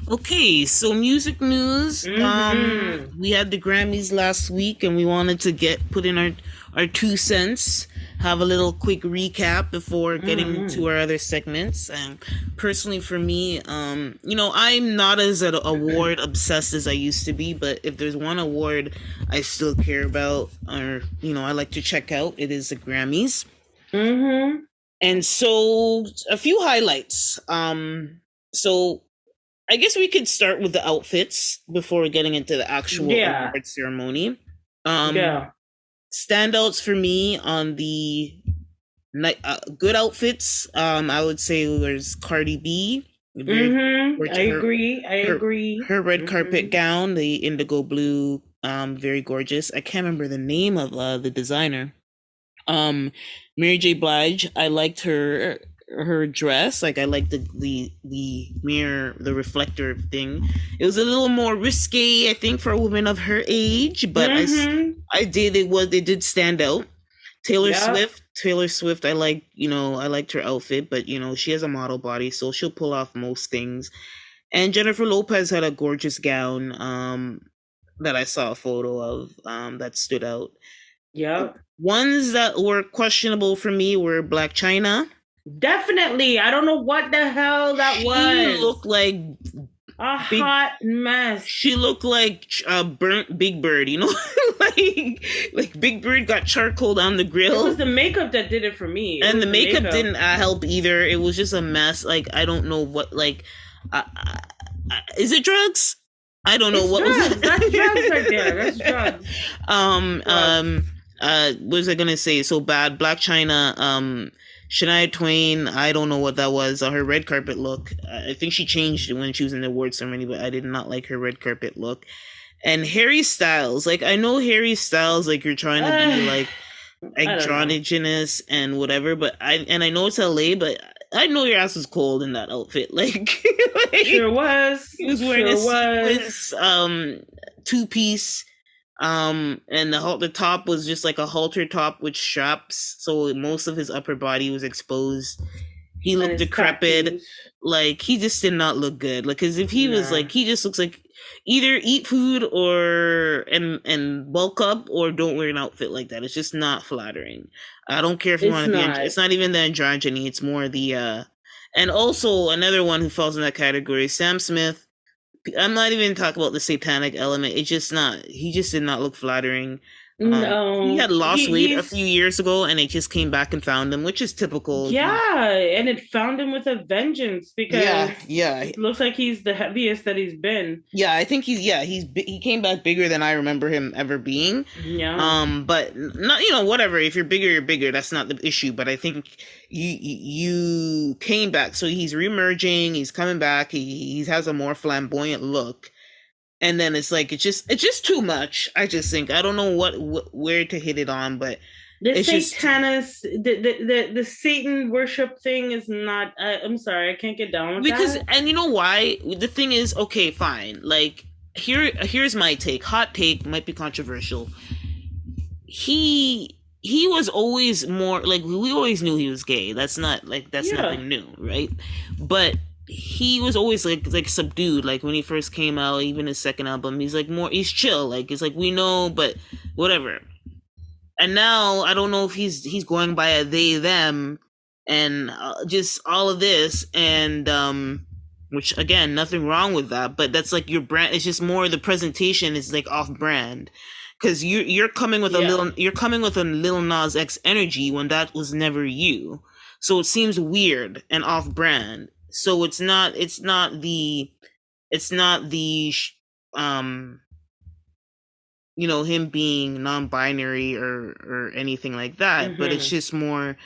Speaker 1: Okay, so music news. We had the Grammys last week, and we wanted to put in our 2 cents, have a little quick recap before getting to our other segments. And personally, for me, I'm not as an award obsessed as I used to be, but if there's one award I still care about, or I like to check out, it is the Grammys. And so a few highlights. So I guess we could start with the outfits before getting into the actual award ceremony. Standouts for me on the good outfits. I would say there's Cardi B.
Speaker 2: I agree.
Speaker 1: Her red carpet gown, the indigo blue, very gorgeous. I can't remember the name of the designer. Mary J. Blige, I liked her dress. Like, I liked the mirror, the reflector thing. It was a little more risque, I think, for a woman of her age, but I did it did stand out. Taylor Swift, I liked her outfit, but she has a model body, so she'll pull off most things. And Jennifer Lopez had a gorgeous gown that I saw a photo of that stood out. Ones that were questionable for me were Black China.
Speaker 2: Definitely. I don't know what the hell that was.
Speaker 1: She looked like
Speaker 2: a hot mess.
Speaker 1: She looked like burnt Big Bird, like Big Bird got charcoal on the grill.
Speaker 2: It was the makeup that did it for me.
Speaker 1: And the makeup didn't help either. It was just a mess. Like, I don't know what, is it drugs? I don't know what
Speaker 2: drugs.
Speaker 1: Was it.
Speaker 2: That's drugs right there. That's drugs.
Speaker 1: What was I gonna say? So bad. Black China, Shania Twain, I don't know what that was. Her red carpet look. I think she changed it when she was in the award ceremony, but I did not like her red carpet look. And Harry Styles, like, I know Harry Styles, like, you're trying to be like androgynous and whatever, but I know it's LA, but I know your ass was cold in that outfit. Like,
Speaker 2: sure was.
Speaker 1: He was wearing a sequins, 2-piece. And the top was just like a halter top with straps, so most of his upper body was exposed. He looked decrepit. Tattoos. Like, he just did not look good. Like, because if he was like, he just looks like either eat food and bulk up, or don't wear an outfit like that. It's just not flattering. I don't care if you want to be. It's not even the androgyny. It's more the. And also another one who falls in that category, Sam Smith. I'm not even talking about the satanic element. It's just not. He just did not look flattering.
Speaker 2: No,
Speaker 1: he had lost weight a few years ago, and it just came back and found him, which is typical.
Speaker 2: Yeah, and it found him with a vengeance, because it looks like he's the heaviest that he's been.
Speaker 1: Yeah, I think he came back bigger than I remember him ever being.
Speaker 2: Yeah.
Speaker 1: But not whatever. If you're bigger, you're bigger. That's not the issue. But I think you came back, so he's reemerging. He's coming back. He has a more flamboyant look. And then it's like, it's just too much. I just think, I don't know where to hit it on, but
Speaker 2: the the Satan worship thing is not. I'm sorry, I can't get down with that.
Speaker 1: And you know why? The thing is, okay, fine. Like, here's my take. Hot take, might be controversial. He was always more like, we always knew he was gay. That's nothing new, right? But he was always like subdued. Like, when he first came out, even his second album, he's chill. Like, it's like, we know, but whatever. And now I don't know if he's going by a they them, and just all of this, and which, again, nothing wrong with that, but that's like your brand. It's just more the presentation is like off brand, because you're coming with a
Speaker 2: Yeah.
Speaker 1: little you're coming with a Lil Nas X energy when that was never you. So it seems weird and off brand. So it's not the um him being non-binary or anything like that, but it's
Speaker 2: Mhm.
Speaker 1: just more,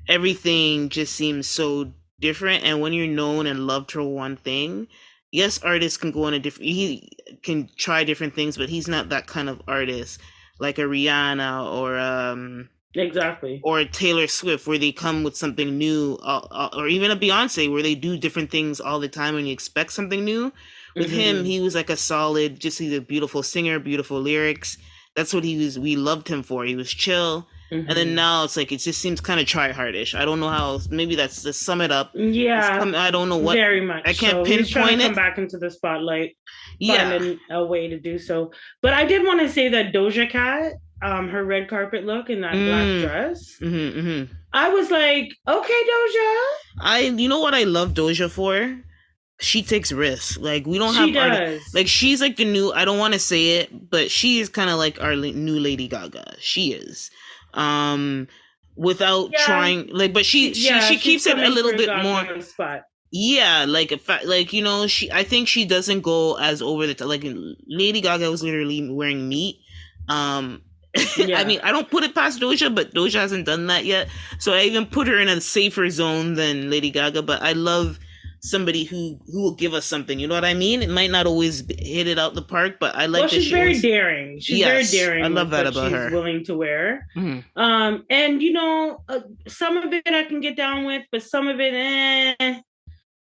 Speaker 1: everything just seems so different. And when you're known and loved for one thing, yes, artists can go on a different, he can try different things, but he's not that kind of artist like a Rihanna
Speaker 2: Exactly.
Speaker 1: or Taylor Swift, where they come with something new, or even a Beyonce, where they do different things all the time and you expect something new. With him,
Speaker 2: Mhm.
Speaker 1: he was like a solid, just he's a beautiful singer, beautiful lyrics. That's what he was. We loved him for. He was chill. And then
Speaker 2: Mhm.
Speaker 1: now it's like it just seems kind of try hardish. I don't know how. Maybe that's to sum it up. It's
Speaker 2: Yeah,
Speaker 1: come. I don't know what.
Speaker 2: very
Speaker 1: I
Speaker 2: much
Speaker 1: can't
Speaker 2: so. He's trying to
Speaker 1: pinpoint
Speaker 2: come
Speaker 1: it.
Speaker 2: back into the spotlight,
Speaker 1: Yeah.
Speaker 2: finding a way to do so. But I did want to say that Doja Cat, her red carpet look in that black
Speaker 1: Mm.
Speaker 2: dress,
Speaker 1: Mm-hmm.
Speaker 2: I was like, okay, Doja.
Speaker 1: You know what I love Doja for? She takes risks. Like we don't
Speaker 2: She
Speaker 1: have art.
Speaker 2: does.
Speaker 1: Like she's like the new. I don't want to say it, but she is kind of like our new Lady Gaga. She is, um, without
Speaker 2: Yeah,
Speaker 1: trying. Like, but she she
Speaker 2: yeah,
Speaker 1: she
Speaker 2: she's
Speaker 1: keeps it a
Speaker 2: coming
Speaker 1: little
Speaker 2: for
Speaker 1: bit more.
Speaker 2: Gaga's spot.
Speaker 1: Yeah, like if like she. I think she doesn't go as over the top. Like Lady Gaga was literally wearing meat. Um, I
Speaker 2: Yeah.
Speaker 1: mean, I don't put it past Doja, but Doja hasn't done that yet. So I even put her in a safer zone than Lady Gaga. But I love somebody who will give us something. You know what I mean? It might not always hit it out the park, but I
Speaker 2: Well,
Speaker 1: like that
Speaker 2: she's
Speaker 1: she
Speaker 2: very
Speaker 1: always.
Speaker 2: daring. She's very
Speaker 1: Yes, I
Speaker 2: daring
Speaker 1: love
Speaker 2: with
Speaker 1: that
Speaker 2: what
Speaker 1: about
Speaker 2: she's
Speaker 1: her.
Speaker 2: willing to wear.
Speaker 1: Mm.
Speaker 2: And some of it I can get down with, but some of it,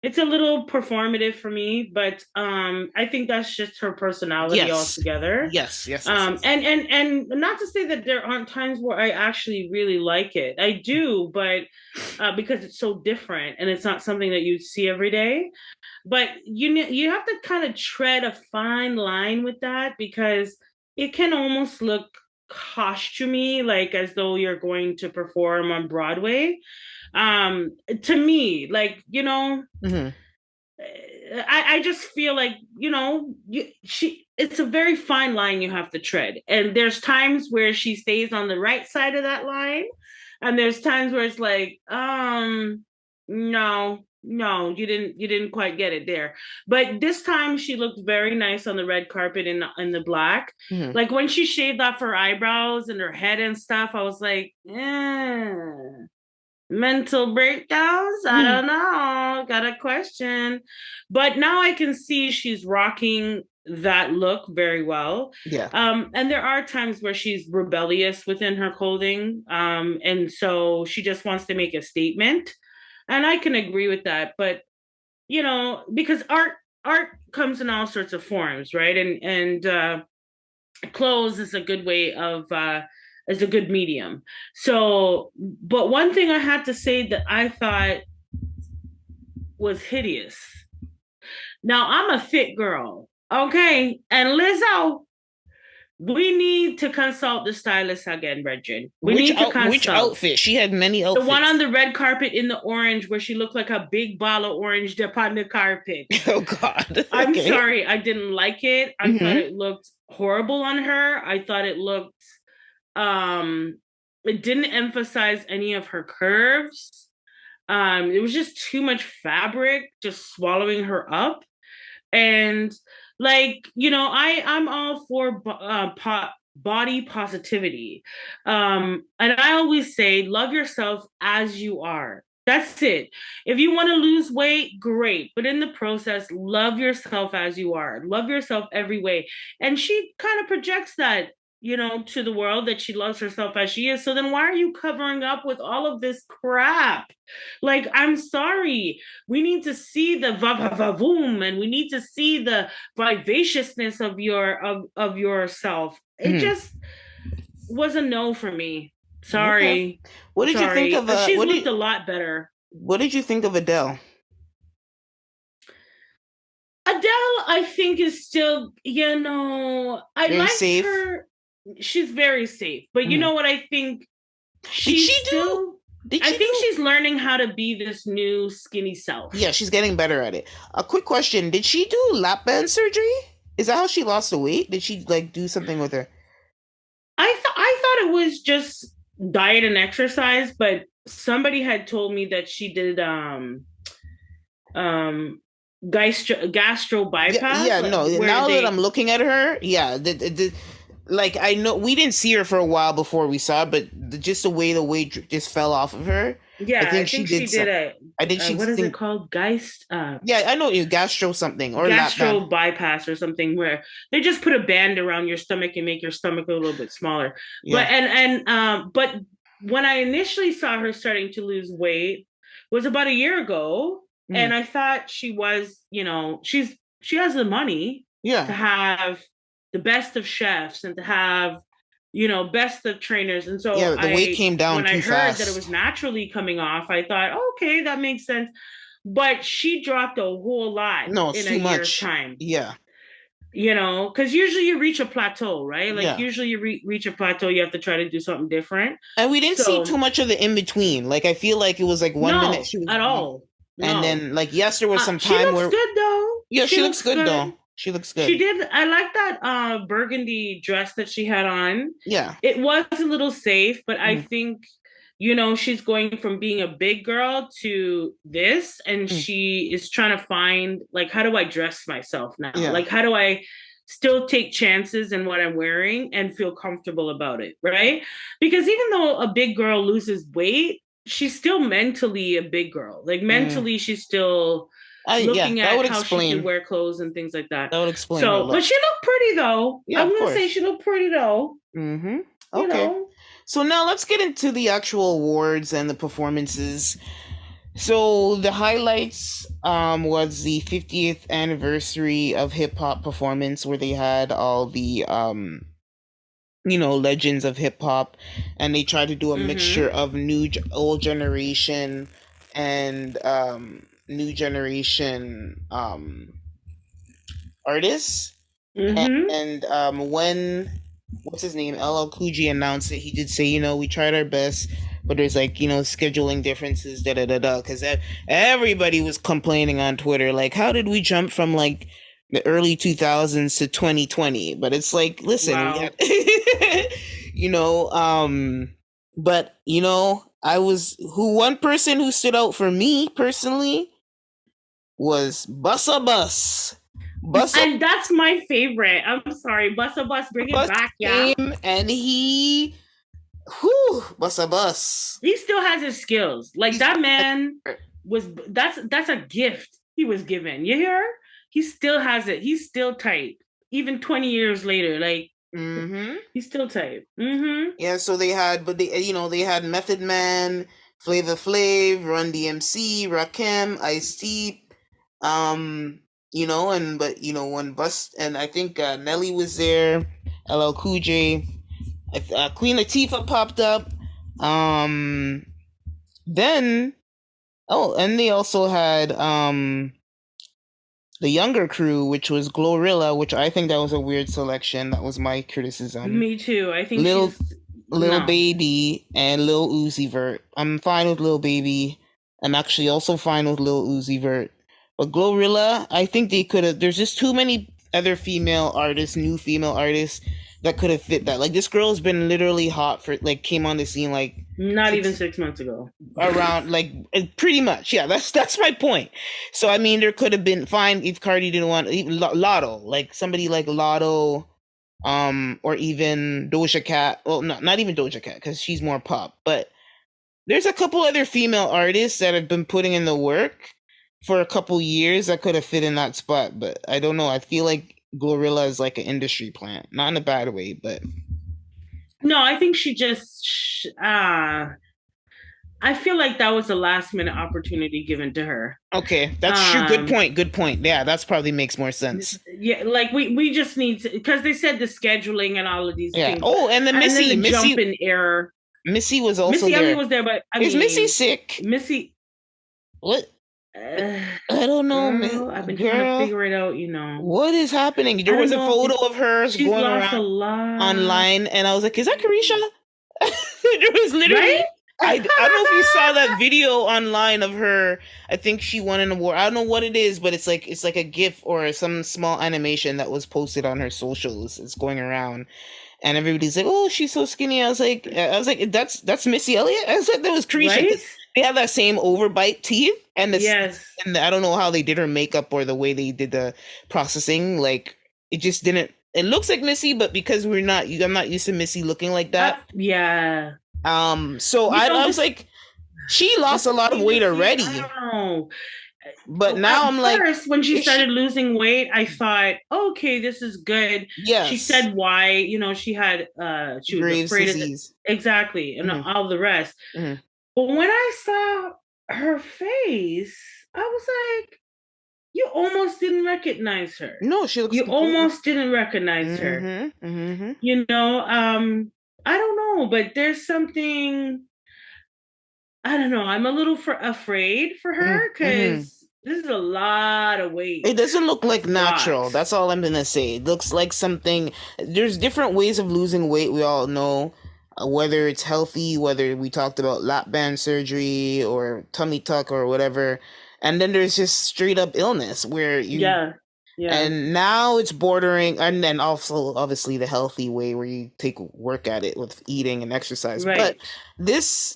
Speaker 2: it's a little performative for me. But I think that's just her personality
Speaker 1: Yes,
Speaker 2: altogether.
Speaker 1: yes, yes, yes, yes.
Speaker 2: And not to say that there aren't times where I actually really like it. I do, but because it's so different and it's not something that you see every day. But you have to kind of tread a fine line with that because it can almost look costumey, like as though you're going to perform on Broadway. To me, like
Speaker 1: Mm-hmm.
Speaker 2: I just feel like it's a very fine line you have to tread, and there's times where she stays on the right side of that line, and there's times where it's like no, you didn't quite get it there. But this time she looked very nice on the red carpet in the black.
Speaker 1: Mm-hmm.
Speaker 2: Like when she shaved off her eyebrows and her head and stuff, I was like mental breakdowns. I
Speaker 1: Mm-hmm.
Speaker 2: don't know, got a question. But now I can see she's rocking that look very well.
Speaker 1: Yeah.
Speaker 2: And there are times where she's rebellious within her clothing, and so she just wants to make a statement, and I can agree with that. But because art comes in all sorts of forms, right? And clothes is a good way of is a good medium. So, but one thing I had to say that I thought was hideous. Now I'm a fit girl, okay, and Lizzo, we need to consult the stylist again, Bridget. We need to
Speaker 1: Which
Speaker 2: consult
Speaker 1: outfit? She had many
Speaker 2: the one
Speaker 1: outfits.
Speaker 2: on the red carpet in the orange, where she looked like a big ball of orange upon the carpet.
Speaker 1: Oh God.
Speaker 2: I'm
Speaker 1: Okay.
Speaker 2: sorry, I didn't like it. I thought
Speaker 1: Mm-hmm.
Speaker 2: it looked horrible on her. I thought it looked um it didn't emphasize any of her curves. It was just too much fabric just swallowing her up. And like, I'm all for body positivity. And I always say love yourself as you are. That's it. If you want to lose weight, great, but in the process love yourself as you are, love yourself every way. And she kind of projects that, to the world, that she loves herself as she is. So then why are you covering up with all of this crap? Like, I'm sorry, we need to see the va and we need to see the vivaciousness of yourself. It
Speaker 1: Mm-hmm.
Speaker 2: just was a no for me.
Speaker 1: Okay.
Speaker 2: Sorry.
Speaker 1: What did you think
Speaker 2: Sorry.
Speaker 1: of
Speaker 2: She's looked a lot better.
Speaker 1: what did you think of Adele?
Speaker 2: Adele, I think, is still, I
Speaker 1: Very
Speaker 2: liked
Speaker 1: safe.
Speaker 2: her. She's very safe. But you
Speaker 1: Mm-hmm.
Speaker 2: know what I think?
Speaker 1: Did she
Speaker 2: She's
Speaker 1: do?
Speaker 2: still,
Speaker 1: Did
Speaker 2: I
Speaker 1: she
Speaker 2: think
Speaker 1: do?
Speaker 2: she's learning how to be this new skinny
Speaker 1: Yeah,
Speaker 2: self.
Speaker 1: she's getting better at it. A quick question: did she do lap band surgery? Is that how she lost the weight? Did she like do something with her?
Speaker 2: was just diet and exercise, but somebody had told me that she did um gastro
Speaker 1: Yeah,
Speaker 2: bypass,
Speaker 1: yeah,
Speaker 2: like
Speaker 1: no.
Speaker 2: where
Speaker 1: Now that I'm
Speaker 2: they
Speaker 1: looking at her, yeah, like I know we didn't see her for a while before we saw, it, but just the way the weight just fell off of her, I
Speaker 2: yeah, I
Speaker 1: think she
Speaker 2: think
Speaker 1: did
Speaker 2: she did
Speaker 1: some. I think
Speaker 2: what is it
Speaker 1: think,
Speaker 2: called?
Speaker 1: yeah, I know you gastro something or lap band.
Speaker 2: Gastro bypass or something where they just put a band around your stomach and make your stomach a little bit smaller. But
Speaker 1: Yeah.
Speaker 2: but when I initially saw her starting to lose weight was about a year ago,
Speaker 1: Mm.
Speaker 2: and I thought she was, she has the money to
Speaker 1: Yeah.
Speaker 2: have the best of chefs and to have best of trainers. And so
Speaker 1: Yeah, the weight came down
Speaker 2: when I
Speaker 1: too
Speaker 2: heard that it was
Speaker 1: fast.
Speaker 2: naturally coming off, I thought, okay, that makes sense. But she dropped a whole lot
Speaker 1: No, it's
Speaker 2: in a
Speaker 1: too
Speaker 2: year's
Speaker 1: much.
Speaker 2: time,
Speaker 1: Yeah.
Speaker 2: because usually you reach a plateau, right? Like
Speaker 1: Yeah.
Speaker 2: usually you reach a plateau, you have to try to do something different.
Speaker 1: And we didn't see too
Speaker 2: So
Speaker 1: much of the in between. Like I feel like it was like 1 minute
Speaker 2: no,
Speaker 1: she was,
Speaker 2: at all.
Speaker 1: and
Speaker 2: No.
Speaker 1: then like yes, there was some
Speaker 2: She
Speaker 1: time
Speaker 2: looks
Speaker 1: where
Speaker 2: good though.
Speaker 1: yeah,
Speaker 2: She
Speaker 1: she looks
Speaker 2: looks
Speaker 1: good though.
Speaker 2: good.
Speaker 1: She looks
Speaker 2: She
Speaker 1: good.
Speaker 2: did. I like that burgundy dress that she had on.
Speaker 1: Yeah.
Speaker 2: It was a little safe, but I
Speaker 1: Mm,
Speaker 2: think, she's going from being a big girl to this, and
Speaker 1: mm,
Speaker 2: she is trying to find, like, how do I dress myself now?
Speaker 1: yeah.
Speaker 2: Like, how do I still take chances in what I'm wearing and feel comfortable about it, right? Because even though a big girl loses weight, she's still mentally a big girl. Like,
Speaker 1: Mm.
Speaker 2: mentally, she's still
Speaker 1: Yeah,
Speaker 2: looking
Speaker 1: that
Speaker 2: at
Speaker 1: would
Speaker 2: how she can
Speaker 1: explain.
Speaker 2: wear clothes and things like that.
Speaker 1: That would explain her
Speaker 2: So, but
Speaker 1: look.
Speaker 2: she looked pretty though.
Speaker 1: Yeah,
Speaker 2: I'm
Speaker 1: of
Speaker 2: gonna say
Speaker 1: course.
Speaker 2: she looked pretty though.
Speaker 1: Mm-hmm.
Speaker 2: You
Speaker 1: Okay.
Speaker 2: know.
Speaker 1: So now let's get into the actual awards and the performances. So the highlights was the 50th anniversary of hip hop performance where they had all the legends of hip hop, and they tried to do a mixture
Speaker 2: Mm-hmm.
Speaker 1: of old generation and new generation artists.
Speaker 2: Mm-hmm.
Speaker 1: And when what's his name, LL Cool J announced it, he did say, we tried our best, but there's like scheduling differences, da da da da, because everybody was complaining on Twitter, like, how did we jump from like the early 2000s to 2020? But it's like, listen, we had,
Speaker 2: Wow.
Speaker 1: but I was who one person who stood out for me personally was Bussa Bus. Bussa
Speaker 2: And that's my favorite. I'm sorry, Busta Bus, bring it
Speaker 1: Bus
Speaker 2: back, yeah.
Speaker 1: came and Bussa Bus.
Speaker 2: He still has his skills. Like
Speaker 1: He's
Speaker 2: that man that's a gift he was given. You hear? He still has it. He's still tight. Even 20 years later, like
Speaker 1: mm-hmm.
Speaker 2: he's still tight. Mm-hmm.
Speaker 1: Yeah, so they had Method Man, Flavor Flav, Run DMC, Rakim, Ice T, and but when Bus and I think Nelly was there, LL Cool J, Queen Latifah popped up, um, then and they also had the younger crew, which was Glorilla, which I think that was a weird selection. That was my criticism.
Speaker 2: Me too. I think
Speaker 1: Little
Speaker 2: she's
Speaker 1: Lil
Speaker 2: no.
Speaker 1: Baby and Lil Uzi Vert. I'm fine with Lil Baby. I'm actually also fine with Lil Uzi Vert. But Glorilla, I think they could have. There's just too many other female artists, new female artists that could have fit that. Like this girl's been literally hot for like came on the scene like
Speaker 2: Not even
Speaker 1: six
Speaker 2: 6 months ago.
Speaker 1: around like pretty much, yeah. That's my point. So I mean, there could have been fine if Cardi didn't want even Lotto, like somebody like Lotto, or even Doja Cat. Well, not even Doja Cat because she's more pop. But there's a couple other female artists that have been putting in the work for a couple years that could have fit in that spot. But I don't know. I feel like Glorilla is like an industry plant, not in a bad way, but
Speaker 2: No, I think she just I feel like that was a last minute opportunity given to her.
Speaker 1: okay, that's true. Good
Speaker 2: Um
Speaker 1: point. Good point. Yeah, that's probably makes more sense.
Speaker 2: yeah, like we just need to, because they said the scheduling and all of these
Speaker 1: Yeah.
Speaker 2: things.
Speaker 1: Oh, and the
Speaker 2: And then
Speaker 1: Missy,
Speaker 2: the jump
Speaker 1: Missy,
Speaker 2: in error.
Speaker 1: Missy was also
Speaker 2: Missy Elliott
Speaker 1: there.
Speaker 2: was there, but I
Speaker 1: Is Missy
Speaker 2: mean,
Speaker 1: sick?
Speaker 2: Missy,
Speaker 1: What?
Speaker 2: uh,
Speaker 1: I don't know,
Speaker 2: girl, I've been trying to
Speaker 1: girl.
Speaker 2: figure it out.
Speaker 1: What is happening? There
Speaker 2: I
Speaker 1: was
Speaker 2: don't
Speaker 1: a
Speaker 2: know if
Speaker 1: photo of hers
Speaker 2: she's
Speaker 1: going
Speaker 2: lost a
Speaker 1: around
Speaker 2: lot,
Speaker 1: online, and I was like, "Is that Carisha?" There was
Speaker 2: right?
Speaker 1: literally. I don't know if you saw that video online of her. I think she won an award. I don't know what it is, but it's like a GIF or some small animation that was posted on her socials. It's going around, and everybody's like, "Oh, she's so skinny." I was like, that's Missy Elliott. I said that was Carisha
Speaker 2: Right?
Speaker 1: because they have that same overbite teeth, and this,
Speaker 2: Yes.
Speaker 1: and I don't know how they did her makeup or the way they did the processing. Like it just didn't. It looks like Missy, but because I'm not used to Missy looking like that.
Speaker 2: Yeah.
Speaker 1: So
Speaker 2: You know
Speaker 1: I was
Speaker 2: this
Speaker 1: like, she
Speaker 2: the
Speaker 1: lost a lot of
Speaker 2: skinny
Speaker 1: weight
Speaker 2: Missy. I
Speaker 1: already,
Speaker 2: don't know.
Speaker 1: but
Speaker 2: At
Speaker 1: now I'm like,
Speaker 2: first, when she
Speaker 1: is
Speaker 2: started
Speaker 1: she?
Speaker 2: losing weight, I thought, okay, this is good. She
Speaker 1: Yes,
Speaker 2: said why, she had she was
Speaker 1: Graves'
Speaker 2: afraid of the
Speaker 1: disease.
Speaker 2: exactly and
Speaker 1: Hmm.
Speaker 2: all the rest.
Speaker 1: Hmm.
Speaker 2: But when I saw her face, I was like, you almost didn't recognize her.
Speaker 1: No, she looks
Speaker 2: You
Speaker 1: completely.
Speaker 2: almost didn't recognize her.
Speaker 1: Mm-hmm. Mm-hmm.
Speaker 2: You know, I don't know, but there's something I don't know. I'm a little afraid for her
Speaker 1: Mm-hmm.
Speaker 2: because this is a lot of weight.
Speaker 1: It doesn't look like
Speaker 2: A lot.
Speaker 1: natural. That's all I'm gonna say. It looks like something. There's different ways of losing weight. We all know, whether it's healthy, whether we talked about lap band surgery or tummy tuck or whatever, and then there's just straight up illness where you.
Speaker 2: Yeah. Yeah.
Speaker 1: And now it's bordering, and then also obviously the healthy way where you take work at it with eating and exercise. But
Speaker 2: Right.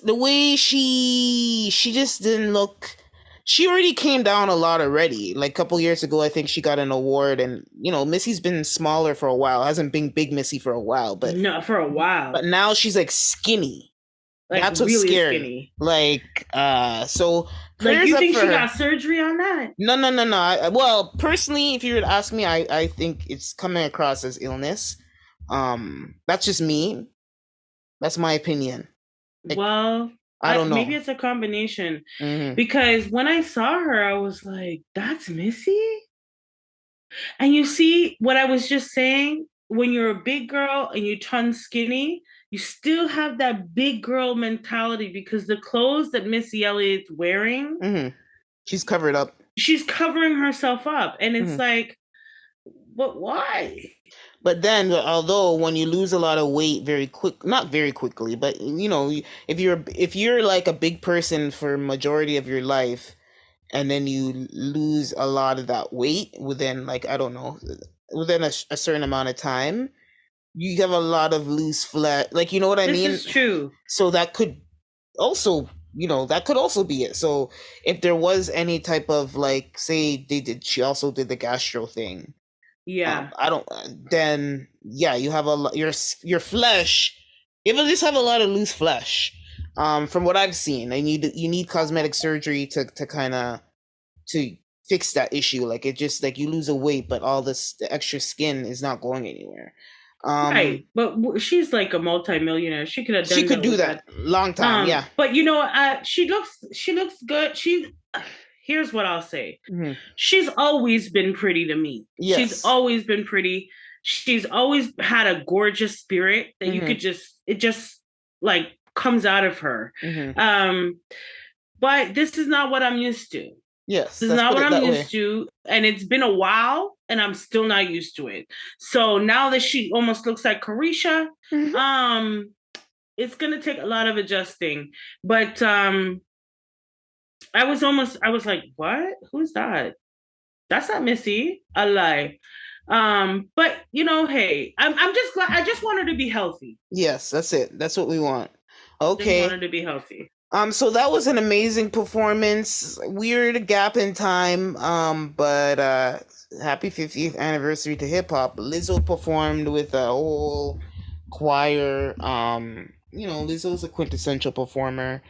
Speaker 1: the way she just didn't look. She already came down a lot already. Like a couple years ago, I think she got an award, and Missy's been smaller for a while. Hasn't been big Missy for a while,
Speaker 2: No, for a
Speaker 1: but
Speaker 2: while.
Speaker 1: now she's like skinny.
Speaker 2: Like
Speaker 1: That's what's
Speaker 2: really
Speaker 1: scary.
Speaker 2: skinny.
Speaker 1: Like, so
Speaker 2: Like
Speaker 1: prayers
Speaker 2: you
Speaker 1: up
Speaker 2: think
Speaker 1: for
Speaker 2: she
Speaker 1: her.
Speaker 2: got surgery on that?
Speaker 1: No, no, no, no. Well, personally, if you were to ask me, I think it's coming across as illness. That's just me. That's my opinion. Like,
Speaker 2: Well,
Speaker 1: I don't
Speaker 2: maybe
Speaker 1: know.
Speaker 2: it's a combination
Speaker 1: Hmm.
Speaker 2: because when I saw her, I was like, "That's Missy." And you see what I was just saying? When you're a big girl and you turn skinny, you still have that big girl mentality because the clothes that Missy Elliott's wearing,
Speaker 1: Hmm. She's covered up.
Speaker 2: she's covering herself up. And it's
Speaker 1: Hmm.
Speaker 2: like, but why?
Speaker 1: But then, although when you lose a lot of weight very quick, not very quickly, but if you're like a big person for majority of your life, and then you lose a lot of that weight within, like, I don't know, within a certain amount of time, you have a lot of loose flesh, like, you know what I
Speaker 2: This
Speaker 1: mean?
Speaker 2: is true.
Speaker 1: So that could also be it. So if there was any type of, like, say she also did the gastro thing.
Speaker 2: Yeah.
Speaker 1: I don't. Then yeah, you have your flesh. You will just have a lot of loose flesh. From what I've seen, and you need cosmetic surgery to kind of to fix that issue. Like, it just, like, you lose a weight, but all the extra skin is not going anywhere.
Speaker 2: Right.
Speaker 1: Um,
Speaker 2: But she's like a multimillionaire. She could have
Speaker 1: she
Speaker 2: done
Speaker 1: could
Speaker 2: that
Speaker 1: do
Speaker 2: with that.
Speaker 1: that long time. Yeah.
Speaker 2: But she looks good. Here's what I'll say.
Speaker 1: Hmm.
Speaker 2: She's always been pretty to me. She's
Speaker 1: Yes.
Speaker 2: always been pretty. She's always had a gorgeous spirit that you
Speaker 1: Hmm.
Speaker 2: could it just like comes out of her.
Speaker 1: Hmm.
Speaker 2: Um, but this is not what I'm used to.
Speaker 1: Yes.
Speaker 2: This is
Speaker 1: Let's
Speaker 2: not
Speaker 1: put
Speaker 2: what
Speaker 1: it
Speaker 2: I'm
Speaker 1: that way.
Speaker 2: used to. And it's been a while and I'm still not used to it. So now that she almost looks like Carisha,
Speaker 1: Hmm.
Speaker 2: um, it's gonna take a lot of adjusting. But I was like, what? Who's that? That's not Missy. I lie. But hey, I'm just glad. I just want her to be healthy.
Speaker 1: Yes, that's it. That's what we want.
Speaker 2: Just want her
Speaker 1: Okay.
Speaker 2: to be healthy.
Speaker 1: So that was an amazing performance. Weird gap in time. But happy 50th anniversary to hip hop. Lizzo performed with a whole choir. Lizzo's a quintessential performer.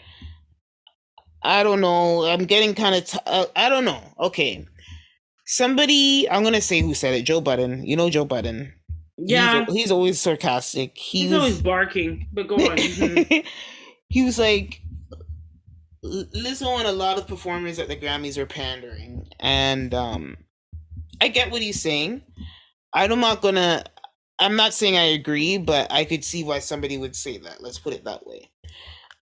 Speaker 1: I don't know. I'm getting kind of. I don't know. Okay, somebody. I'm gonna say who said it. Joe Budden. You know Joe Budden. He's
Speaker 2: Yeah,
Speaker 1: he's always sarcastic. He
Speaker 2: he's always
Speaker 1: was.
Speaker 2: barking. But go on. Mm-hmm.
Speaker 1: He was like, Lizzo and a lot of performers at the Grammys are pandering, and I get what he's saying. I'm not gonna. I'm not saying I agree, but I could see why somebody would say that. Let's put it that way.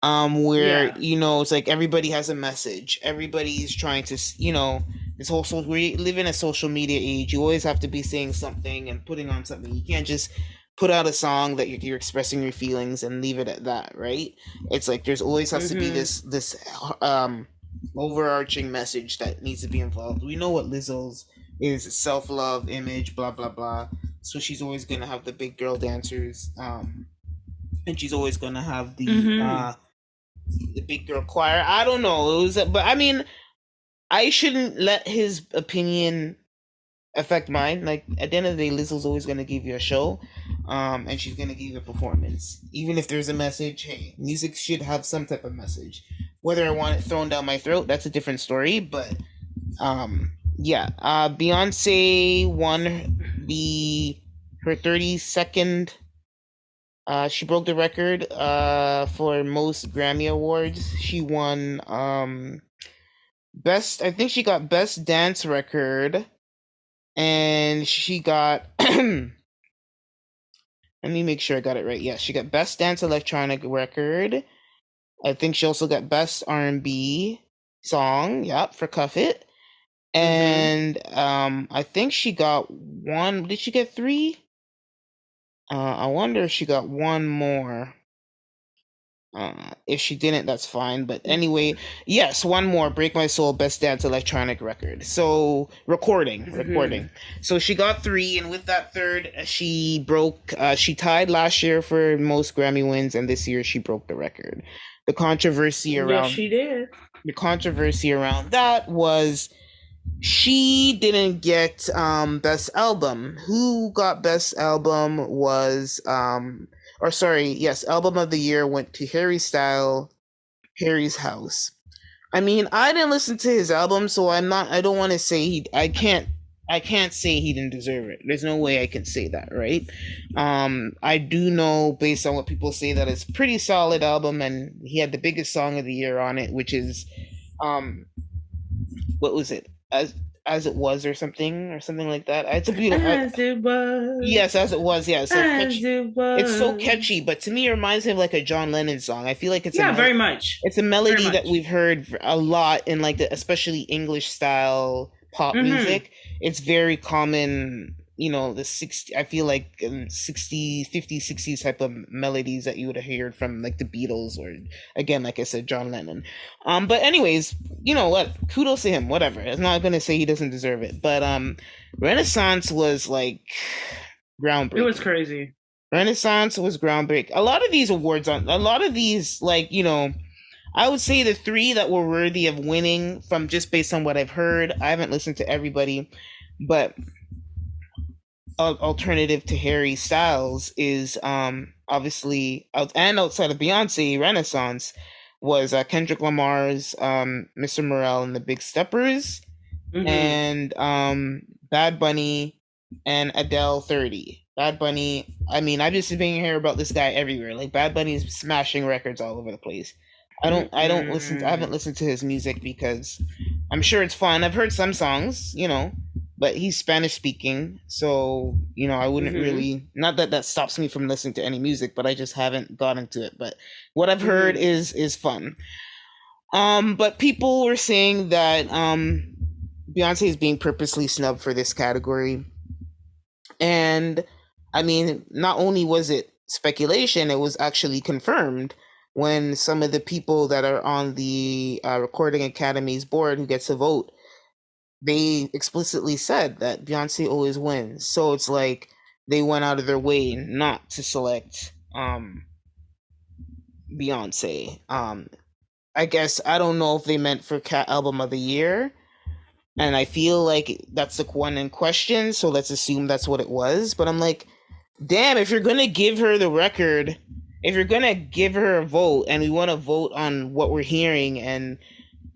Speaker 1: Where
Speaker 2: Yeah.
Speaker 1: it's like everybody has a message. Everybody's trying to, this whole we live in a social media age. You always have to be saying something and putting on something. You can't just put out a song that you're expressing your feelings and leave it at that, right? It's like there's always has to be
Speaker 2: Mm-hmm.
Speaker 1: this um overarching message that needs to be involved. We know what Lizzo's is: self love, image, blah blah blah. so she's always gonna have the big girl dancers, and she's always gonna have
Speaker 2: Mm-hmm.
Speaker 1: the big girl choir. I don't know. It was, but I mean, I shouldn't let his opinion affect mine. Like at the end of the day, Lizzo's always gonna give you a show, and she's gonna give you a performance. Even if there's a message, hey, music should have some type of message. Whether I want it thrown down my throat, that's a different story. But yeah, Beyonce won the her 32nd. She broke the record for most Grammy awards. She won best. I think she got best dance record, and she got. Let me make sure I got it right. Yes, she got best dance electronic record. I think she also got best R&B song. Yep, for Cuff It.
Speaker 2: Mm-hmm.
Speaker 1: And I think she got one. Did she get three? I wonder if she got one more. If she didn't, that's fine. But anyway, yes, one more. Break My Soul, Best Dance Electronic Record. So
Speaker 2: Mm-hmm.
Speaker 1: recording. So she got three, and with that third, she broke. She tied last year for most Grammy wins, and this year she broke the record. The controversy
Speaker 2: Yes,
Speaker 1: around
Speaker 2: she did.
Speaker 1: the controversy around that was she didn't get best album. Who got best album was or sorry, yes, album of the year went to Harry Style, Harry's House. I mean, I didn't listen to his album, so I don't want to say I can't say he didn't deserve it. There's no way I can say that, right? I do know based on what people say that it's a pretty solid album, and he had the biggest song of the year on it, which is um what was it, as it was, or something like that. It's a beautiful
Speaker 2: As it was,
Speaker 1: yes, as it was, yeah, so
Speaker 2: as
Speaker 1: catchy.
Speaker 2: it
Speaker 1: It's so
Speaker 2: was.
Speaker 1: catchy, but to me it reminds me of like a John Lennon song. I feel like
Speaker 2: Yeah, very much.
Speaker 1: it's a
Speaker 2: Very
Speaker 1: melody that
Speaker 2: much.
Speaker 1: we've heard a lot in like the especially English style pop
Speaker 2: Mm-hmm.
Speaker 1: music. It's very common, the 60, I feel like 60, 50, 60s type of melodies that you would have heard from like the Beatles, or again, like I said, John Lennon. But anyways, you know what? Kudos to him, whatever. I'm not going to say he doesn't deserve it, but Renaissance was like
Speaker 2: It was
Speaker 1: groundbreaking.
Speaker 2: crazy.
Speaker 1: Renaissance was groundbreaking. A lot of these, like, I would say the three that were worthy of winning from just based on what I've heard. I haven't listened to everybody, but alternative to Harry Styles is obviously and outside of Beyonce, Renaissance was Kendrick Lamar's Mr. Morale and the Big Steppers,
Speaker 2: Mm-hmm.
Speaker 1: and Bad Bunny and Adele 30. Bad Bunny, I mean, I've just been hearing about this guy everywhere. Like Bad Bunny is smashing records all over the place. I don't listen to, I haven't
Speaker 2: Mm-mm.
Speaker 1: listened to his music because I'm sure it's fun. I've heard some songs, but he's Spanish speaking, so I wouldn't
Speaker 2: Mm-hmm.
Speaker 1: really, not that that stops me from listening to any music, but I just haven't gotten to it. But what I've heard
Speaker 2: Mm-hmm.
Speaker 1: is fun. But people were saying that Beyonce is being purposely snubbed for this category. And I mean, not only was it speculation, it was actually confirmed when some of the people that are on the Recording Academy's board who gets a vote, they explicitly said that Beyonce always wins. So it's like they went out of their way not to select Beyonce. I guess I don't know if they meant for Cat Album of the Year, and I feel like that's the one in question. So let's assume that's what it was. But I'm like, damn, if you're gonna give her the record, if you're gonna give her a vote, and we want to vote on what we're hearing and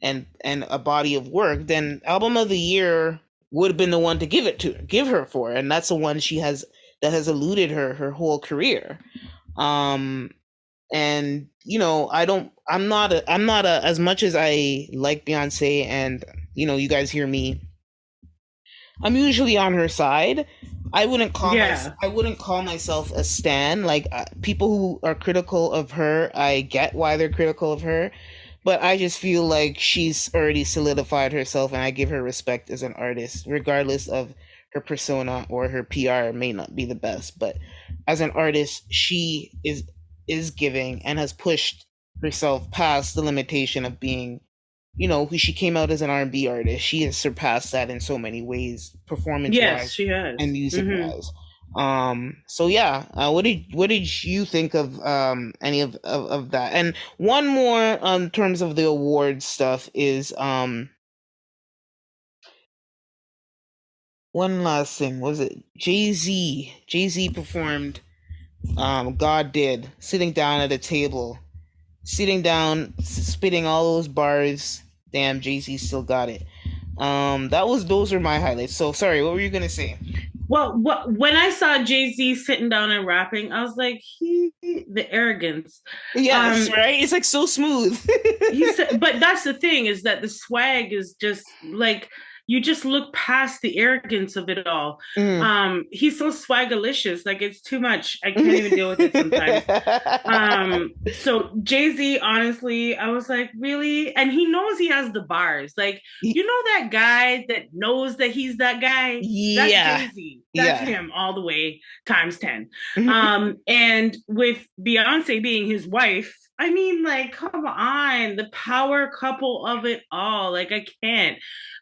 Speaker 1: a body of work, then album of the year would have been the one to give her for, and that's the one she has that has eluded her whole career. Um, and I'm not a, as much as I like Beyonce, and you guys hear me, I'm usually on her side.
Speaker 2: Yeah.
Speaker 1: I wouldn't call myself a stan. Like people who are critical of her, I get why they're critical of her, but I just feel like she's already solidified herself, and I give her respect as an artist, regardless of her persona, or her PR may not be the best, but as an artist, she is giving and has pushed herself past the limitation of being, who she came out as an R&B artist. She has surpassed that in so many ways, performance
Speaker 2: Yes,
Speaker 1: wise
Speaker 2: she
Speaker 1: and
Speaker 2: has.
Speaker 1: music
Speaker 2: Mm-hmm.
Speaker 1: wise. So yeah, what did you think of any of that? And one more in terms of the awards stuff is one last thing. Was it Jay-Z? Jay-Z performed God Did, sitting down at a table, sitting down, spitting all those bars. Damn, Jay-Z still got it. Those were my highlights. So sorry, what were you gonna say?
Speaker 2: Well, when I saw Jay-Z sitting down and rapping, I was like, the arrogance.
Speaker 1: Yes,
Speaker 2: Um,
Speaker 1: right? It's like so smooth.
Speaker 2: he said, but that's the thing is that the swag is just like you just look past the arrogance of it all.
Speaker 1: Mm.
Speaker 2: He's so swagalicious, like it's too much. I can't even deal with it sometimes. So Jay-Z, honestly, I was like, really? And he knows he has the bars. Like, you know that guy that knows that he's that guy? That's
Speaker 1: Yeah,
Speaker 2: Jay-Z. That's
Speaker 1: yeah.
Speaker 2: him all the way times 10. And with Beyonce being his wife, I mean, like, come on, the power couple of it all. Like, I can't.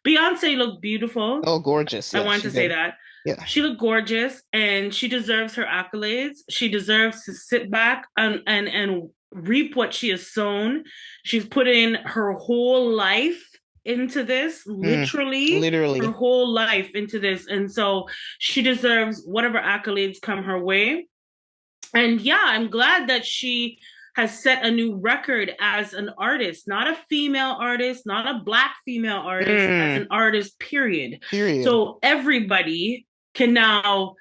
Speaker 2: Beyonce looked beautiful.
Speaker 1: Oh, gorgeous.
Speaker 2: I
Speaker 1: Yeah,
Speaker 2: wanted
Speaker 1: she
Speaker 2: to say
Speaker 1: did.
Speaker 2: that.
Speaker 1: Yeah.
Speaker 2: She looked gorgeous and she deserves her accolades. She deserves to sit back and reap what she has sown. She's put in her whole life into this,
Speaker 1: Mm.
Speaker 2: literally her
Speaker 1: Literally.
Speaker 2: whole life into this. And so she deserves whatever accolades come her way. And yeah, I'm glad that she has set a new record as an artist, not a female artist, not a black female artist, as
Speaker 1: Mm.
Speaker 2: an artist, period.
Speaker 1: Period.
Speaker 2: So everybody can now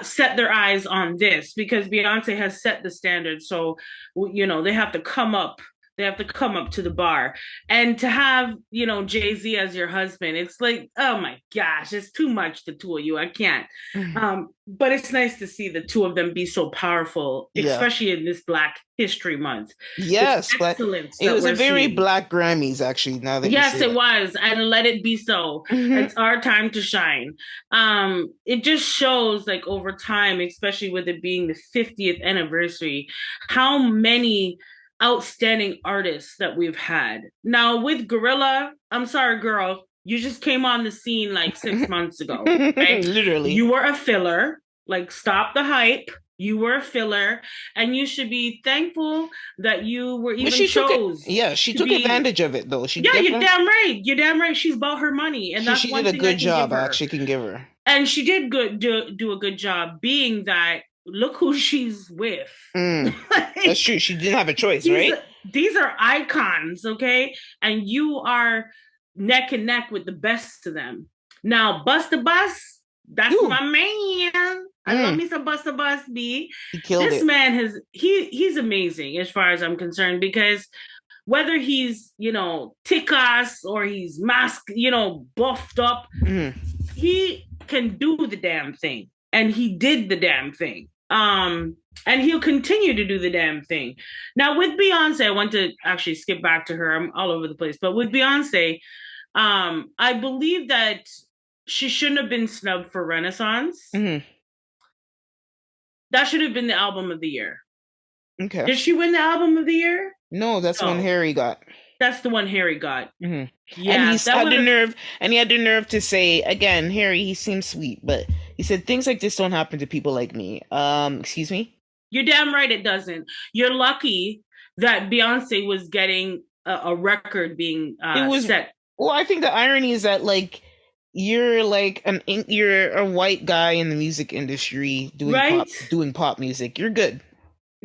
Speaker 2: set their eyes on this because Beyonce has set the standard. So, they have to come up. They have to come up to the bar. And to have, Jay-Z as your husband, it's like, oh my gosh, it's too much, the two of you. I can't. But it's nice to see the two of them be so powerful,
Speaker 1: Yeah.
Speaker 2: especially in this Black History Month. This
Speaker 1: Yes, but
Speaker 2: excellence
Speaker 1: it
Speaker 2: that
Speaker 1: was a
Speaker 2: we're
Speaker 1: very
Speaker 2: seeing.
Speaker 1: black Grammys, actually, now that you
Speaker 2: Yes,
Speaker 1: say
Speaker 2: it
Speaker 1: that.
Speaker 2: was, and let it be so. It's our time to shine. It just shows, like over time, especially with it being the 50th anniversary, how many outstanding artists that we've had. Now with Gorilla, I'm sorry, girl, you just came on the scene like 6 months ago. Okay,
Speaker 1: Literally.
Speaker 2: you were a filler. Like, stop the hype. You were a filler, and you should be thankful that you were
Speaker 1: But
Speaker 2: even
Speaker 1: she took it.
Speaker 2: chose
Speaker 1: Yeah, she
Speaker 2: to
Speaker 1: took
Speaker 2: be.
Speaker 1: advantage of it, though. She
Speaker 2: Yeah, you're
Speaker 1: definitely.
Speaker 2: damn right. You're damn right. She's about her money, and
Speaker 1: She
Speaker 2: that's
Speaker 1: she did
Speaker 2: one
Speaker 1: a
Speaker 2: thing I
Speaker 1: good
Speaker 2: can give
Speaker 1: job. I
Speaker 2: her.
Speaker 1: actually can give her.
Speaker 2: And she did do a good job being that. Look who she's with.
Speaker 1: Mm. That's
Speaker 2: Like,
Speaker 1: true. She didn't have a choice,
Speaker 2: these
Speaker 1: right?
Speaker 2: these are icons, okay? And you are neck and neck with the best of them. Now, Busta Bus, that's
Speaker 1: Ooh.
Speaker 2: my man. I love
Speaker 1: Mm.
Speaker 2: me some Busta Bus B.
Speaker 1: He killed
Speaker 2: This
Speaker 1: it.
Speaker 2: man he's amazing as far as I'm concerned because whether he's, tickas or he's masked, buffed up,
Speaker 1: Mm.
Speaker 2: he can do the damn thing. And he did the damn thing. And he'll continue to do the damn thing. Now with Beyonce, I want to actually skip back to her. I'm all over the place. But with Beyonce, I believe that she shouldn't have been snubbed for Renaissance.
Speaker 1: Mm.
Speaker 2: That should have been the album of the year.
Speaker 1: Okay.
Speaker 2: Did she win the album of the year?
Speaker 1: No, that's one
Speaker 2: No.
Speaker 1: Harry got.
Speaker 2: That's the one Harry got.
Speaker 1: Mm-hmm. And
Speaker 2: Yeah, that would have.
Speaker 1: he had the nerve to say again, Harry. He seems sweet, but he said things like this don't happen to people like me. Excuse me.
Speaker 2: You're damn right it doesn't. You're lucky that Beyonce was getting a record being
Speaker 1: It was.
Speaker 2: set.
Speaker 1: Well, I think the irony is that like you're a white guy in the music industry
Speaker 2: Right?
Speaker 1: doing pop music. You're good.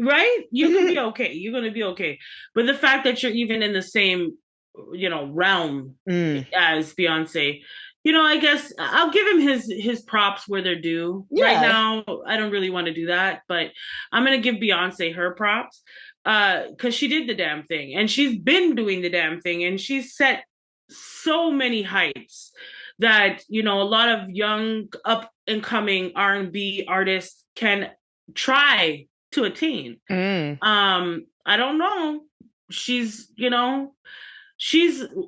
Speaker 2: Right? You're gonna be okay. You're gonna be okay. But the fact that you're even in the same, realm
Speaker 1: Mm.
Speaker 2: as Beyonce, I guess I'll give him his props where they're due. Right
Speaker 1: Yeah.
Speaker 2: now, I don't really want to do that, but I'm gonna give Beyonce her props because she did the damn thing, and she's been doing the damn thing, and she's set so many heights that a lot of young up and coming R&B artists can try to attain.
Speaker 1: Mm.
Speaker 2: I don't know. She's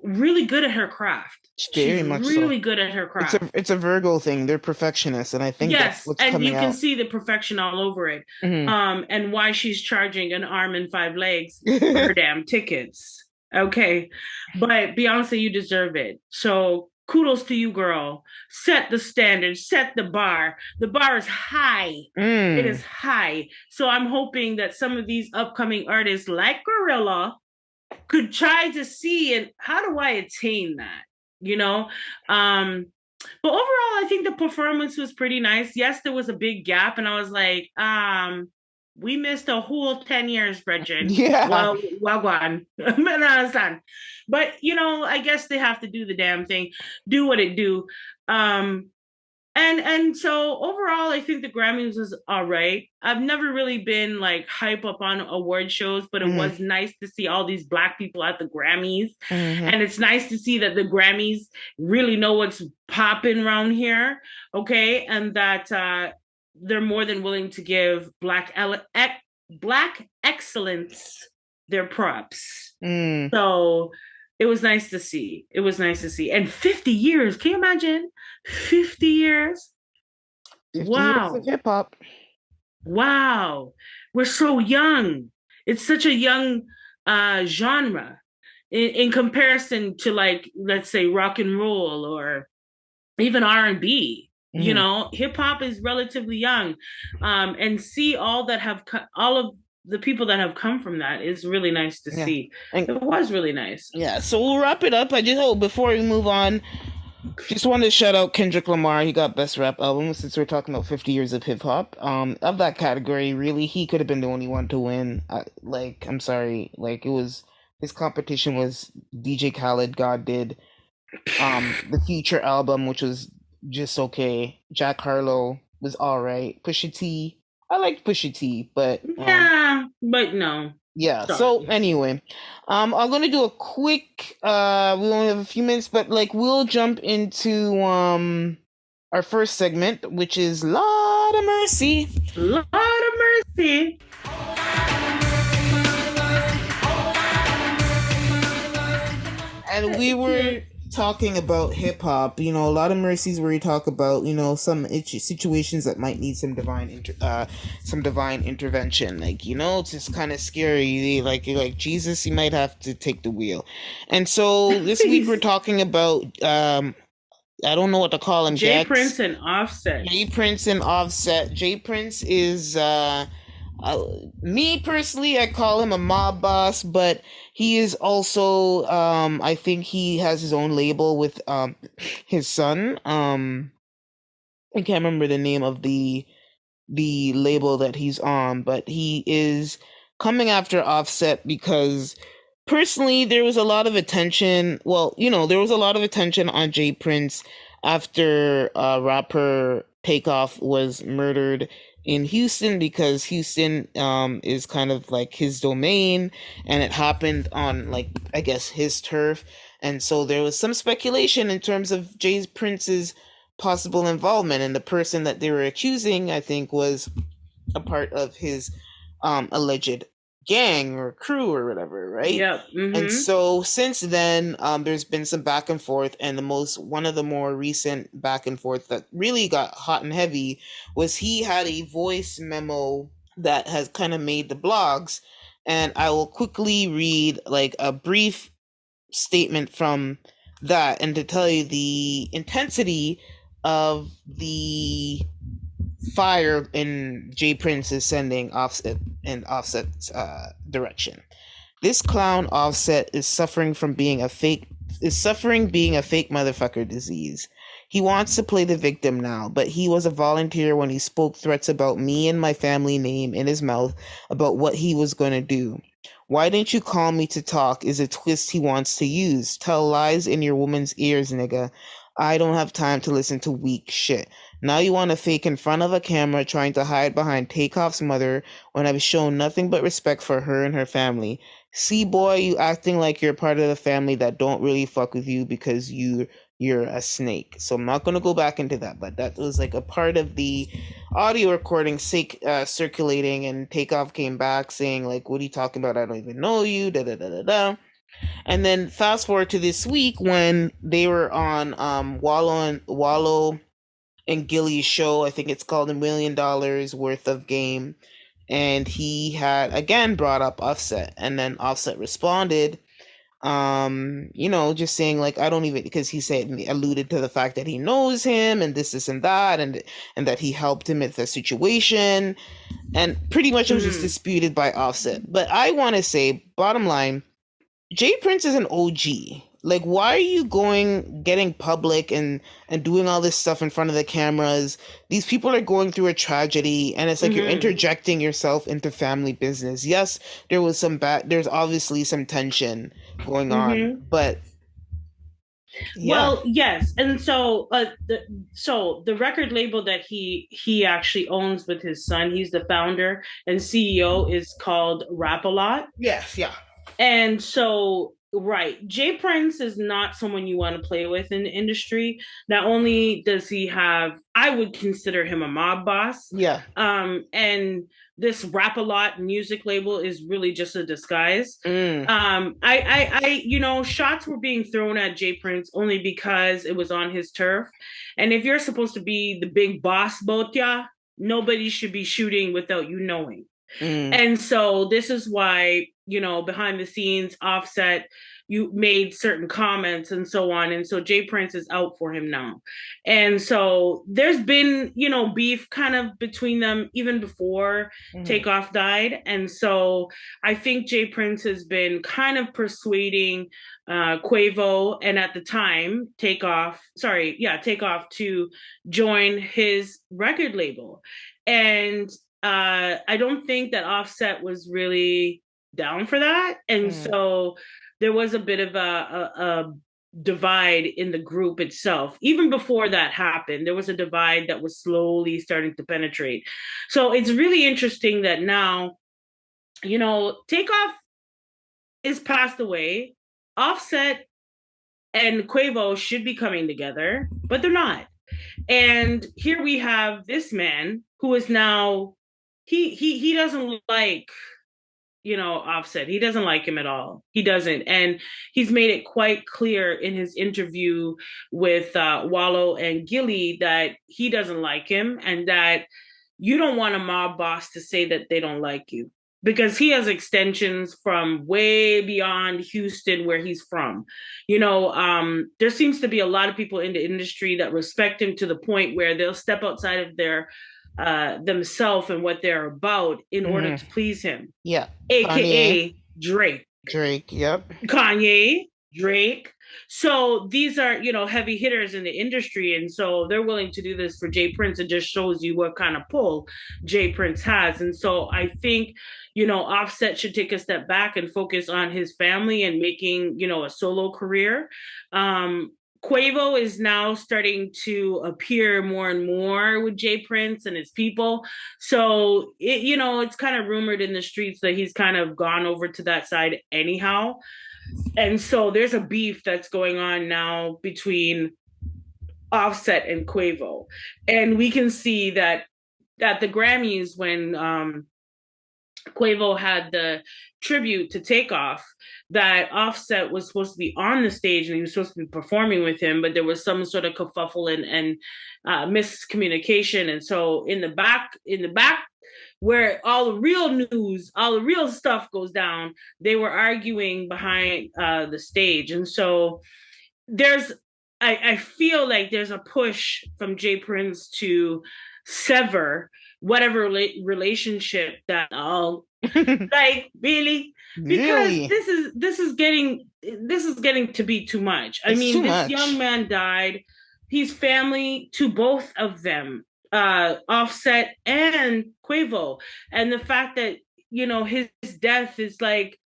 Speaker 2: really good at her craft.
Speaker 1: Very
Speaker 2: She's
Speaker 1: much so.
Speaker 2: really good at her
Speaker 1: It's
Speaker 2: craft.
Speaker 1: a Virgo thing. They're perfectionists, and I think that's
Speaker 2: Yes,
Speaker 1: what's
Speaker 2: and you
Speaker 1: coming
Speaker 2: can
Speaker 1: out.
Speaker 2: see the perfection all over it.
Speaker 1: Mm-hmm.
Speaker 2: And why she's charging an arm and 5 legs for her damn tickets. Okay. But Beyonce, you deserve it. So kudos to you, girl. Set the standard, set the bar. The bar is high. It
Speaker 1: Mm.
Speaker 2: is high. So I'm hoping that some of these upcoming artists like Gorilla could try to see, and how do I attain that? You know? Um, but overall, I think the performance was pretty nice. Yes, there was a big gap, and I was like, we missed a whole 10 years, Bridget.
Speaker 1: Yeah.
Speaker 2: Well gone. I understand. But I guess they have to do the damn thing, do what it do. Um, and so overall, I think the Grammys was all right. I've never really been like hype up on award shows, but it
Speaker 1: Mm-hmm.
Speaker 2: was nice to see all these Black people at the Grammys.
Speaker 1: Mm-hmm.
Speaker 2: And it's nice to see that the Grammys really know what's popping around here. Okay. And that they're more than willing to give Black excellence their props.
Speaker 1: Mm.
Speaker 2: So it was nice to see. It was nice to see. And 50 years. Can you imagine? 50 years?
Speaker 1: 50 years of
Speaker 2: Wow.
Speaker 1: hip hop.
Speaker 2: Wow. We're so young. It's such a young genre in comparison to, like, let's say rock and roll or even R&B.
Speaker 1: Mm-hmm.
Speaker 2: Hip hop is relatively young. And see all of the people that have come from that is really nice to
Speaker 1: Yeah.
Speaker 2: see.
Speaker 1: And
Speaker 2: It was really nice.
Speaker 1: yeah, so we'll wrap it up. I just hope before we move on, just wanted to shout out Kendrick Lamar. He got Best Rap Album since we're talking about 50 years of hip hop. Of that category, really, he could have been the only one to win. I'm sorry, like it was his competition was DJ Khaled, God did. The Future album, which was just okay. Jack Harlow was all right. Pusha T, I liked Pusha T, but
Speaker 2: Yeah, but no.
Speaker 1: yeah. So
Speaker 2: Sorry.
Speaker 1: anyway, I'm gonna do a quick. We only have a few minutes, but like we'll jump into our first segment, which is Lord of Mercy,
Speaker 2: Lord of mercy.
Speaker 1: and we were talking about hip hop. A lot of mercies where you talk about some situations that might need some divine intervention. Like it's just kind of scary. Like Jesus, he might have to take the wheel. And so this week we're talking about I don't know what to call him.
Speaker 2: J
Speaker 1: Gex,
Speaker 2: Prince and Offset.
Speaker 1: J Prince, and Offset. J Prince is me personally, I call him a mob boss, but he is also I think he has his own label with his son. I can't remember the name of the label that he's on, but he is coming after Offset because personally there was a lot of attention. Well, there was a lot of attention on Jay Prince after rapper Takeoff was murdered in Houston because Houston is kind of like his domain and it happened on, like, I guess his turf. And so there was some speculation in terms of Jay Prince's possible involvement, and the person that they were accusing, I think, was a part of his alleged gang or crew or whatever, right?
Speaker 2: Yep.
Speaker 1: And
Speaker 2: Mm-hmm.
Speaker 1: so since then, there's been some back and forth, and one of the more recent back and forth that really got hot and heavy was he had a voice memo that has kind of made the blogs, and I will quickly read like a brief statement from that, and to tell you the intensity of the fire in Jay Prince is sending Offset's direction. This clown Offset is suffering being a fake motherfucker disease. He wants to play the victim now, but he was a volunteer when he spoke threats about me and my family name in his mouth about what he was going to do. Why didn't you call me to talk is a twist he wants to use. Tell lies in your woman's ears, nigga. I don't have time to listen to weak shit. Now you want to fake in front of a camera trying to hide behind Takeoff's mother when I've shown nothing but respect for her and her family. See, boy, you acting like you're part of the family that don't really fuck with you because you're a snake. So I'm not gonna go back into that, but that was like a part of the audio recording circulating, and Takeoff came back saying like, "What are you talking about? I don't even know you." Da da da da da. And then fast forward to this week when they were on Wallow and Gilly's show. I think it's called $1 million worth of game, and he had again brought up Offset, and then Offset responded Just saying like I don't even because he said alluded to the fact that he knows him and this and that and that he helped him with the situation and pretty much it was just
Speaker 2: Mm,
Speaker 1: disputed by Offset. But I want to say, bottom line, Jay Prince is an OG. Like, why are you getting public and doing all this stuff in front of the cameras? These people are going through a tragedy, and it's like you're
Speaker 2: mm-hmm,
Speaker 1: interjecting yourself into family business. Yes, there's obviously some tension going on,
Speaker 2: mm-hmm.
Speaker 1: but yeah,
Speaker 2: Well, yes, and so the record label that he actually owns with his son, he's the founder and CEO, is called Rap A Lot.
Speaker 1: yes, yeah,
Speaker 2: And so, right, Jay Prince is not someone you want to play with in the industry. Not only does he have, I would consider him a mob boss,
Speaker 1: yeah,
Speaker 2: and this Rap A Lot music label is really just a disguise.
Speaker 1: mm,
Speaker 2: Shots were being thrown at Jay Prince only because it was on his turf, and if you're supposed to be the big boss, Botia, nobody should be shooting without you knowing.
Speaker 1: mm,
Speaker 2: And so this is why, behind the scenes, Offset, you made certain comments and so on. And so Jay Prince is out for him now. And so there's been, beef kind of between them even before
Speaker 1: mm,
Speaker 2: Takeoff died. And so I think Jay Prince has been kind of persuading Quavo and at the time Takeoff to join his record label. And I don't think that Offset was really down for that, and
Speaker 1: mm,
Speaker 2: so there was a bit of a divide in the group itself. Even before that happened, there was a divide that was slowly starting to penetrate. So it's really interesting that now, Takeoff is passed away. Offset and Quavo should be coming together, but they're not. And here we have this man who is now he doesn't like Offset. He doesn't like him at all. He doesn't, and he's made it quite clear in his interview with Wallow and Gilly that he doesn't like him, and that you don't want a mob boss to say that they don't like you because he has extensions from way beyond Houston where he's from. There seems to be a lot of people in the industry that respect him to the point where they'll step outside of their themselves and what they're about in order
Speaker 1: mm,
Speaker 2: to please him,
Speaker 1: yeah, Kanye,
Speaker 2: aka Drake.
Speaker 1: Drake, yep,
Speaker 2: Kanye, Drake. So these are, heavy hitters in the industry. And so they're willing to do this for Jay Prince. It just shows you what kind of pull Jay Prince has. And so I think, Offset should take a step back and focus on his family and making, a solo career. Quavo is now starting to appear more and more with Jay Prince and his people. So it's kind of rumored in the streets that he's kind of gone over to that side anyhow. And so there's a beef that's going on now between Offset and Quavo. And we can see that at the Grammys when Quavo had the tribute to Takeoff, that Offset was supposed to be on the stage and he was supposed to be performing with him, but there was some sort of kerfuffle and miscommunication. And so in the back, where all the real news, all the real stuff goes down, they were arguing behind the stage. And so there's, I feel like there's a push from Jay Prince to sever whatever relationship that like really, because
Speaker 1: really,
Speaker 2: this is getting to be too much. I
Speaker 1: it's
Speaker 2: mean,
Speaker 1: too
Speaker 2: this young
Speaker 1: much.
Speaker 2: man died. He's family to both of them, Offset and Quavo, and the fact that his death is like,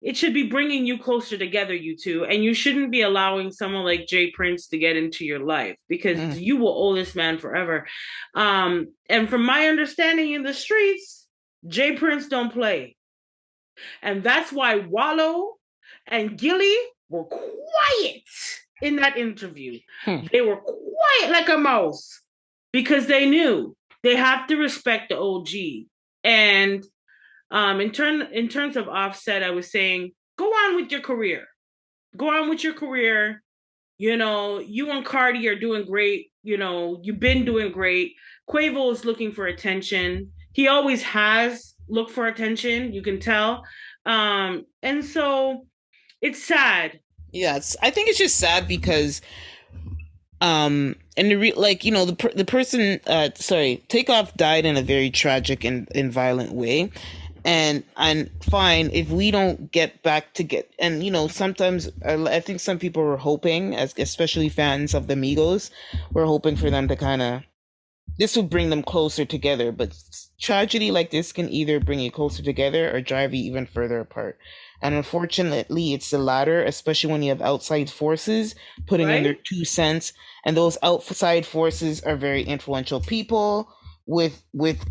Speaker 2: it should be bringing you closer together, you two, and you shouldn't be allowing someone like Jay Prince to get into your life because
Speaker 1: Mm,
Speaker 2: you will owe this man forever. And from my understanding in the streets, Jay Prince don't play. And that's why Wallow and Gilly were quiet in that interview.
Speaker 1: hmm,
Speaker 2: They were quiet like a mouse because they knew they have to respect the OG. And in terms of Offset, I was saying, go on with your career. Go on with your career. You and Cardi are doing great. You've been doing great. Quavo is looking for attention. He always has looked for attention. You can tell. And so It's sad.
Speaker 1: Yeah, I think it's just sad because and like the person sorry, Takeoff died in a very tragic and violent way, and fine if we don't get back to get, and sometimes I think some people were hoping, as especially fans of the Migos, were hoping for them to kind of, this would bring them closer together, but tragedy like this can either bring you closer together or drive you even further apart. And unfortunately, it's the latter, especially when you have outside forces putting in their
Speaker 2: Right?
Speaker 1: 2 cents. And those outside forces are very influential people with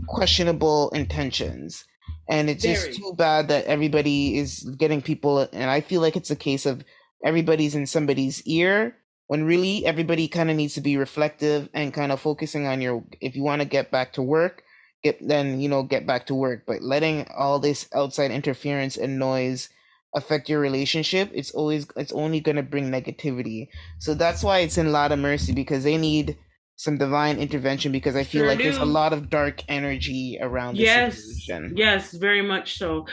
Speaker 1: questionable intentions. And it's just
Speaker 2: Very.
Speaker 1: too bad that everybody is getting people. And I feel like it's a case of everybody's in somebody's ear, when really everybody kind of needs to be reflective and kind of focusing on your, if you want to get back to work, get back to work. But letting all this outside interference and noise affect your relationship, it's only going to bring negativity. So that's why it's in Lot of Mercy, because they need some divine intervention, because I feel
Speaker 2: Sure
Speaker 1: like there's a
Speaker 2: do.
Speaker 1: lot of dark energy around this
Speaker 2: Yes,
Speaker 1: situation.
Speaker 2: yes, very much so.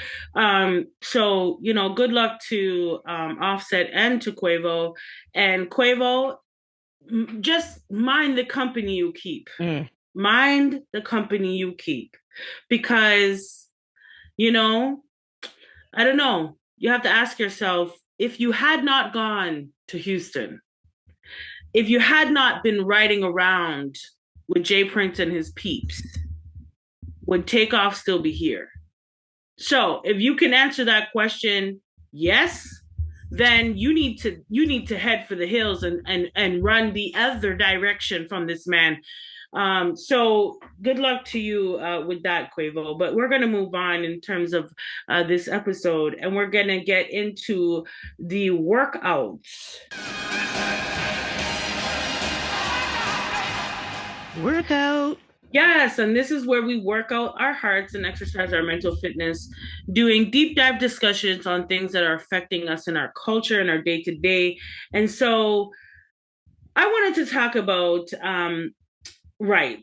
Speaker 2: So good luck to Offset and to Quavo. And Quavo, just mind the company you keep.
Speaker 1: Mm.
Speaker 2: Mind the company you keep. Because, you know, I don't know. You have to ask yourself, if you had not gone to Houston, if you had not been riding around with Jay Prince and his peeps, would Takeoff still be here? So if you can answer that question, yes, then you need to head for the hills and run the other direction from this man. So good luck to you with that, Quavo. But we're gonna move on in terms of this episode, and we're gonna get into the workouts.
Speaker 1: Workout.
Speaker 2: Yes, and this is where we work out our hearts and exercise our mental fitness, doing deep dive discussions on things that are affecting us in our culture and our day to day. And so I wanted to talk about right.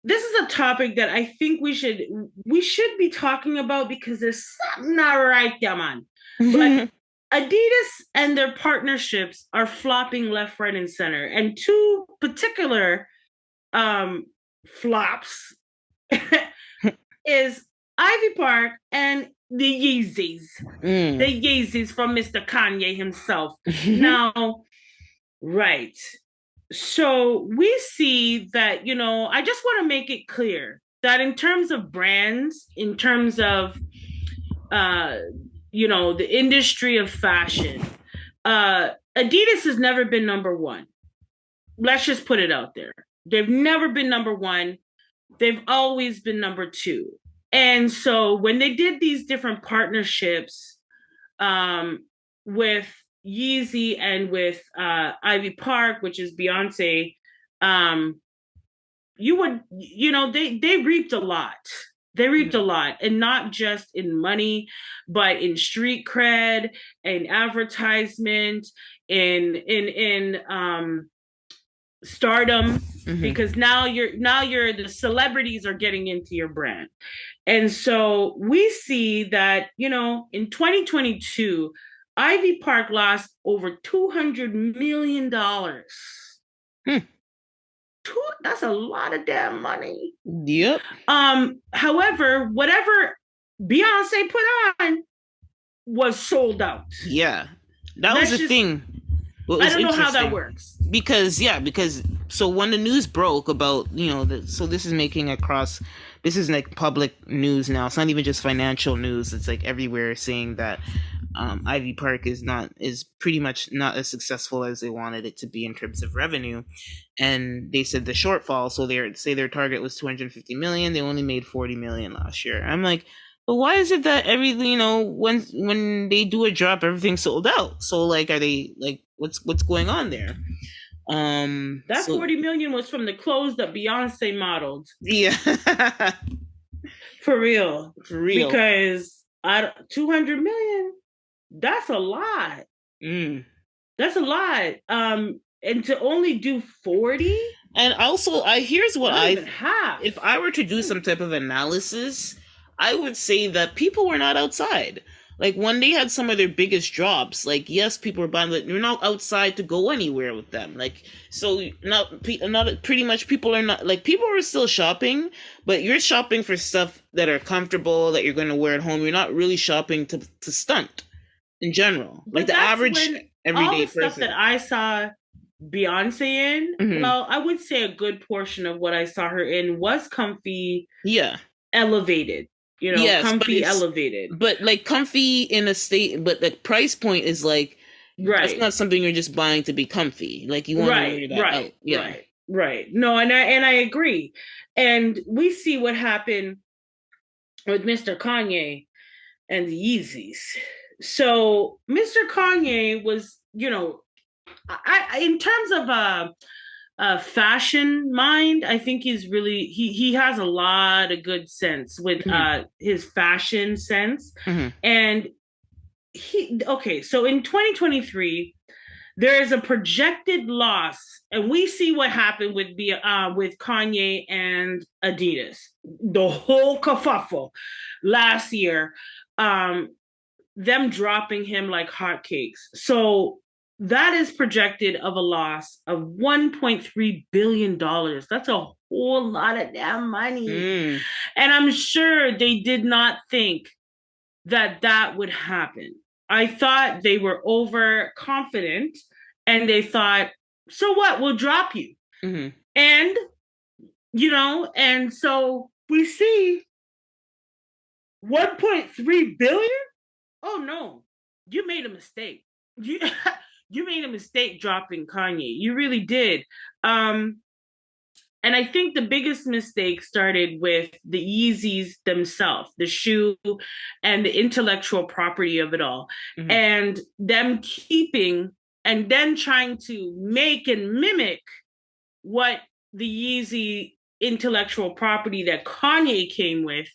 Speaker 2: This is a topic that I think we should be talking about because there's something not right there, man. But Adidas and their partnerships are flopping left, right, and center. And two particular um flops is Ivy Park and the Yeezys.
Speaker 1: Mm.
Speaker 2: The Yeezys from Mr. Kanye himself. Now, right. So we see that, I just want to make it clear that in terms of brands, in terms of, uh, the industry of fashion, Adidas has never been number one. Let's just put it out there. They've never been number one. They've always been number two. And so when they did these different partnerships with Yeezy and with Ivy Park, which is Beyonce, um, they reaped a lot. They reaped a lot, and not just in money, but in street cred, in advertisement, in stardom,
Speaker 1: Mm-hmm.
Speaker 2: because now you're the celebrities are getting into your brand. And so we see that, in 2022, Ivy Park lost over $200 million.
Speaker 1: Hmm.
Speaker 2: That's a lot of damn money.
Speaker 1: Yep.
Speaker 2: However, whatever Beyonce put on was sold out.
Speaker 1: Yeah. That was
Speaker 2: Let's
Speaker 1: the
Speaker 2: just
Speaker 1: thing. What
Speaker 2: I
Speaker 1: was
Speaker 2: don't know how that
Speaker 1: interesting,
Speaker 2: works.
Speaker 1: because so when the news broke about, so this is making across, this is like public news now. It's not even just financial news. It's like everywhere saying that Ivy Park is pretty much not as successful as they wanted it to be in terms of revenue, and they said the shortfall. So they say their target was 250 million. They only made 40 million last year. I'm like, but why is it that everything, when they do a drop, everything's sold out? So like, are they like, what's going on there?
Speaker 2: That
Speaker 1: So
Speaker 2: 40 million was from the clothes that Beyonce modeled.
Speaker 1: yeah,
Speaker 2: For real.
Speaker 1: for real.
Speaker 2: Because 200 million, that's a lot.
Speaker 1: Mm.
Speaker 2: That's a lot. And to only do 40,
Speaker 1: And also, I here's what
Speaker 2: not
Speaker 1: I,
Speaker 2: even half.
Speaker 1: if I were to do some type of analysis, I would say that people were not outside. Like when they had some of their biggest drops, like yes, people were buying, but you're not outside to go anywhere with them. Like so, not pretty much people are not like people are still shopping, but you're shopping for stuff that are comfortable that you're going to wear at home. You're not really shopping to stunt in general, like
Speaker 2: But
Speaker 1: the
Speaker 2: that's
Speaker 1: average
Speaker 2: when all
Speaker 1: everyday
Speaker 2: the stuff that
Speaker 1: person.
Speaker 2: I saw Beyonce in,
Speaker 1: Hmm.
Speaker 2: well, I would say a good portion of what I saw her in was comfy,
Speaker 1: Yeah.
Speaker 2: elevated,
Speaker 1: Yes,
Speaker 2: comfy, elevated.
Speaker 1: but like comfy in a state, but the price point is like that's
Speaker 2: Right.
Speaker 1: not something you're just buying to be comfy. Like you want to
Speaker 2: Right,
Speaker 1: wear that
Speaker 2: right,
Speaker 1: out. Yeah.
Speaker 2: right, right. No, and I agree. And we see what happened with Mr. Kanye and the Yeezys. So Mr. Kanye was, in terms of a fashion mind, I think he has a lot of good sense with
Speaker 1: Hmm.
Speaker 2: his fashion sense.
Speaker 1: Hmm.
Speaker 2: And so in 2023 there is a projected loss, and we see what happened with Kanye and Adidas, the whole kerfuffle last year, um, them dropping him like hotcakes. So that is projected of a loss of $1.3 billion. That's a whole lot of damn money,
Speaker 1: Mm.
Speaker 2: and I'm sure they did not think that that would happen. I thought they were overconfident and they thought, so what? We'll drop you.
Speaker 1: Hmm.
Speaker 2: And, and so we see 1.3 billion. Oh no, you made a mistake. You you made a mistake dropping Kanye. You really did. Um, And I think the biggest mistake started with the Yeezys themselves, the shoe and the intellectual property of it all,
Speaker 1: Hmm.
Speaker 2: and them keeping and then trying to make and mimic what the Yeezy intellectual property that Kanye came with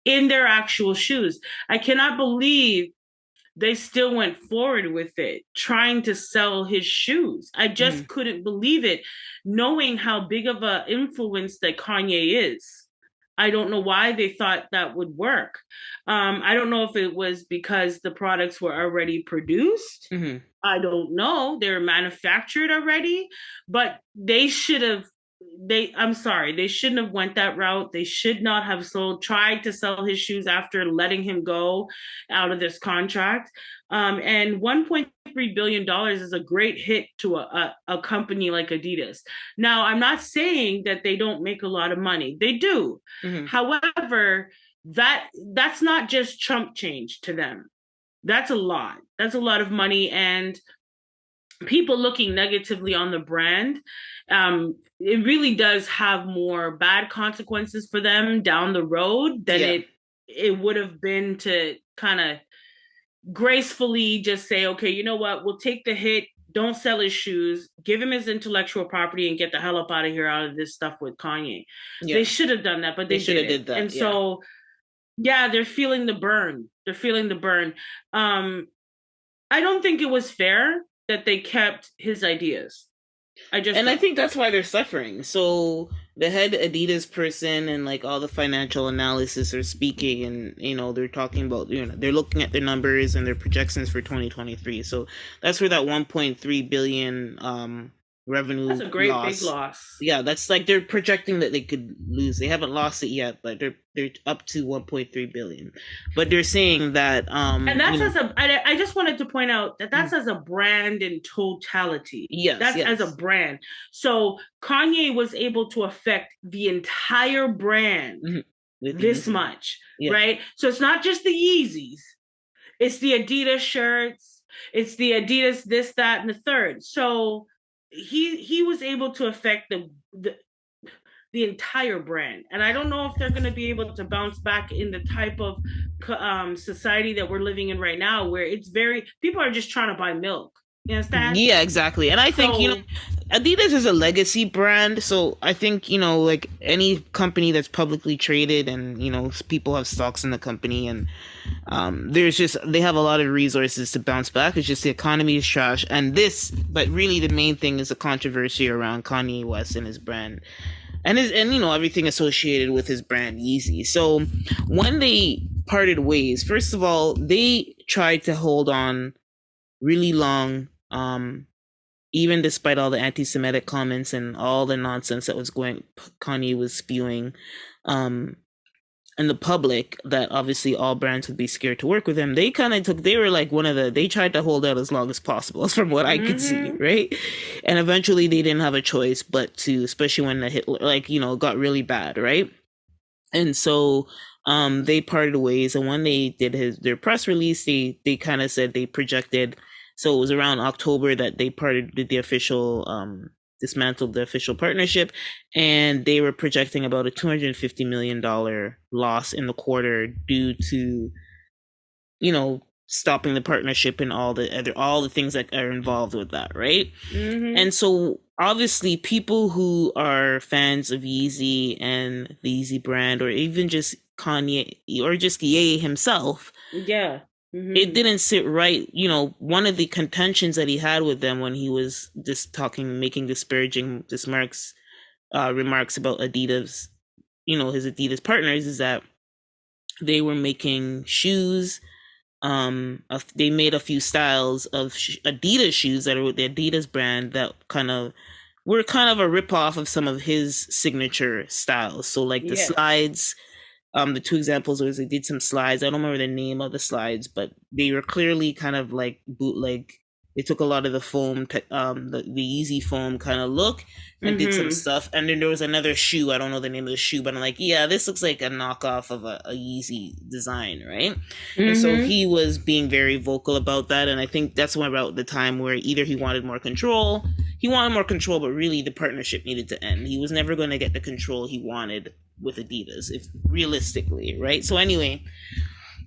Speaker 2: in their actual shoes. I cannot believe they still went forward with it, trying to sell his shoes. I
Speaker 1: Hmm.
Speaker 2: just couldn't believe it, knowing how big of an influence that Kanye is. I don't know why they thought that would work. I don't know if it was because the products were already produced.
Speaker 1: Hmm.
Speaker 2: I don't know. They're manufactured already, but they should have I'm sorry, they shouldn't have went that route. They should not have tried to sell his shoes after letting him go out of this contract. And $1.3 billion is a great hit to a company like Adidas. Now, I'm not saying that they don't make a lot of money. They do.
Speaker 1: Hmm.
Speaker 2: However, that's not just chump change to them. That's a lot. That's a lot of money. And people looking negatively on the brand, it really does have more bad consequences for them down the road than
Speaker 1: Yeah.
Speaker 2: it would have been to kind of gracefully just say, okay, you know what, we'll take the hit, don't sell his shoes, give him his intellectual property, and get the hell up out of here, out of this stuff with Kanye. They
Speaker 1: Yeah.
Speaker 2: should have done that, but
Speaker 1: They
Speaker 2: they
Speaker 1: should have
Speaker 2: didn't.
Speaker 1: did that.
Speaker 2: And
Speaker 1: Yeah.
Speaker 2: so, yeah, they're feeling the burn. They're feeling the burn. I don't think it was fair that they kept his ideas. I just
Speaker 1: And I
Speaker 2: don't.
Speaker 1: think that's why they're suffering. So the head Adidas person and like all the financial analysis are speaking, and they're talking about they're looking at their numbers and their projections for 2023. So that's where that 1.3 billion
Speaker 2: That's
Speaker 1: revenue
Speaker 2: a great big
Speaker 1: loss.
Speaker 2: loss.
Speaker 1: Yeah, that's like they're projecting that they could lose. They haven't lost it yet, but they're up to 1.3 billion. But they're saying that
Speaker 2: And that's I just wanted to point out that that's as a brand in totality.
Speaker 1: yes,
Speaker 2: That's as a
Speaker 1: yes.
Speaker 2: brand. So Kanye was able to affect the entire brand
Speaker 1: Hmm. With the
Speaker 2: this
Speaker 1: Yeezy.
Speaker 2: much,
Speaker 1: Yeah.
Speaker 2: right? So it's not just the Yeezys, it's the Adidas shirts, it's the Adidas this, that, and the third. So he was able to affect the entire brand. And I don't know if they're going to be able to bounce back in the type of society that we're living in right now, where it's very people are just trying to buy milk. You understand?
Speaker 1: Yeah, exactly. And I think,
Speaker 2: So
Speaker 1: Adidas is a legacy brand. So I think, like any company that's publicly traded and, people have stocks in the company and they have a lot of resources to bounce back. It's just the economy is trash. But really the main thing is the controversy around Kanye West and his brand and everything associated with his brand Yeezy. So when they parted ways, first of all, they tried to hold on really long, even despite all the anti-Semitic comments and all the nonsense that was going Kanye was spewing, um, in the public, that obviously all brands would be scared to work with him. They kind of took, they were like one of the, they tried to hold out as long as possible, from what I could see,
Speaker 2: Mm-hmm.
Speaker 1: right? And eventually they didn't have a choice but to, especially when the Hitler, like, got really bad, right? And so they parted ways, and when they did their press release, they kind of said they projected, so it was around October that they parted, did the official dismantled the official partnership, and they were projecting about a $250 million loss in the quarter due to, stopping the partnership and all the things that are involved with that, right?
Speaker 2: Mm-hmm.
Speaker 1: And so obviously people who are fans of Yeezy and the Yeezy brand, or even just Kanye or just Ye himself,
Speaker 2: Yeah.
Speaker 1: it
Speaker 2: Mm-hmm.
Speaker 1: didn't sit right. One of the contentions that he had with them when he was just talking, making disparaging remarks about Adidas, his Adidas partners, is that they were making shoes. They made a few styles of Adidas shoes that are with the Adidas brand that were kind of a ripoff of some of his signature styles. So like the
Speaker 2: Yes.
Speaker 1: slides, the two examples was they did some slides. I don't remember the name of the slides, but they were clearly kind of like bootleg. They took a lot of the foam, the easy foam kind of look, and did some
Speaker 2: Mm-hmm.
Speaker 1: stuff. And then there was another shoe. I don't know the name of the shoe, but I'm like, yeah, this looks like a knockoff of a Yeezy design, right? And so
Speaker 2: Mm-hmm.
Speaker 1: he was being very vocal about that. And I think that's when about the time where either he wanted more control, but really the partnership needed to end. He was never going to get the control he wanted with Adidas, if realistically, right? So anyway,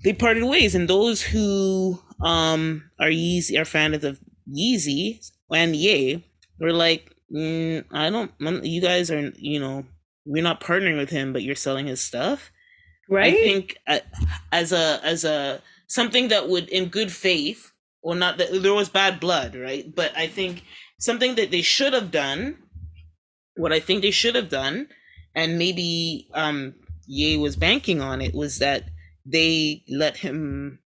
Speaker 1: they parted ways, and those who are fans of Yeezy and Ye were like, I don't, you guys are, we're not partnering with him, but you're selling his stuff. I
Speaker 2: Right?
Speaker 1: think as a something that would, in good faith, or not that there was bad blood, right? But I think something that they should have done, what I think they should have done, and maybe Ye was banking on it, was that they let him,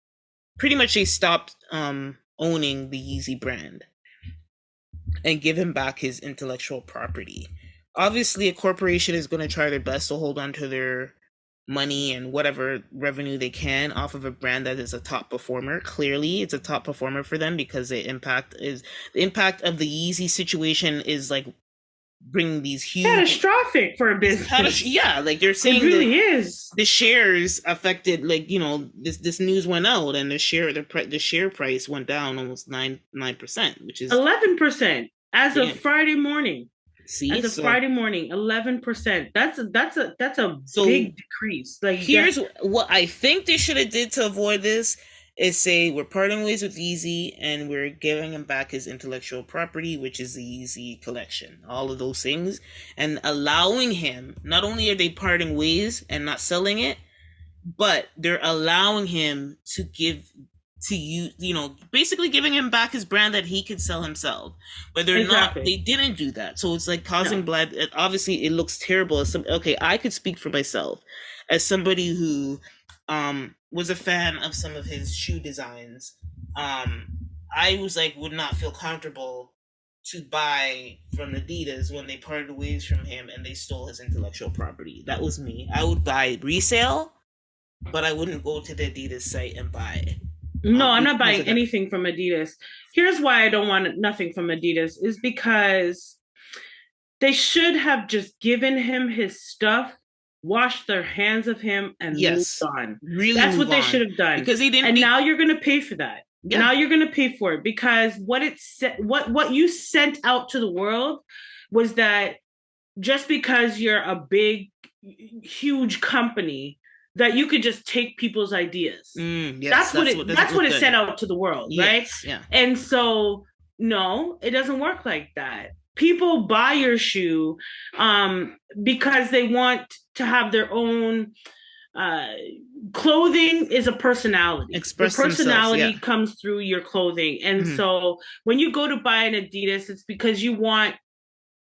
Speaker 1: pretty much they stopped owning the Yeezy brand and give him back his intellectual property. Obviously, a corporation is going to try their best to hold on to their money and whatever revenue they can off of a brand that is a top performer. Clearly, it's a top performer for them because the impact of the Yeezy situation is like bringing these huge,
Speaker 2: Catastrophic for a business.
Speaker 1: yeah, like they're
Speaker 2: It
Speaker 1: saying that
Speaker 2: really is.
Speaker 1: the shares affected, like, this news went out, and the share price went down almost 9%, which is
Speaker 2: 11% as of
Speaker 1: damn.
Speaker 2: Friday morning.
Speaker 1: See,
Speaker 2: As of
Speaker 1: so
Speaker 2: Friday morning, 11%. That's a
Speaker 1: so
Speaker 2: big decrease. Like
Speaker 1: here's what I think they should have did to avoid this, is say we're parting ways with Easy and we're giving him back his intellectual property, which is the Easy collection, all of those things, and allowing him, not only are they parting ways and not selling it, but they're allowing him to give to you, basically giving him back his brand that he could sell himself. But they
Speaker 2: exactly.
Speaker 1: didn't do that. So it's like causing
Speaker 2: No.
Speaker 1: blood. Obviously, it looks terrible. Okay, I could speak for myself as somebody who was a fan of some of his shoe designs. I was like, would not feel comfortable to buy from Adidas when they parted ways from him and they stole his intellectual property. That was me. I would buy resale, but I wouldn't go to the Adidas site and buy it.
Speaker 2: No, I'm not
Speaker 1: Because
Speaker 2: buying
Speaker 1: of that.
Speaker 2: anything from Adidas. Here's why I don't want nothing from Adidas is because they should have just given him his stuff, washed their hands of him, and moved
Speaker 1: Yes,
Speaker 2: on.
Speaker 1: really
Speaker 2: That's
Speaker 1: move
Speaker 2: what they
Speaker 1: on,
Speaker 2: should have done.
Speaker 1: because they didn't.
Speaker 2: And now you're going to pay for that.
Speaker 1: Yeah,
Speaker 2: Now you're going to pay for it because what you sent out to the world was that just because you're a big, huge company, that you could just take people's ideas.
Speaker 1: yes, that's what doesn't
Speaker 2: That's what
Speaker 1: look
Speaker 2: it
Speaker 1: good.
Speaker 2: sent out to the world, right?
Speaker 1: Yes, yeah,
Speaker 2: And so no, it doesn't work like that. People buy your shoe because they want to have their own uh, clothing is a personality. Your
Speaker 1: express themselves. Yeah.
Speaker 2: personality comes through your clothing. And
Speaker 1: Mm-hmm.
Speaker 2: so when you go to buy an Adidas, it's because you want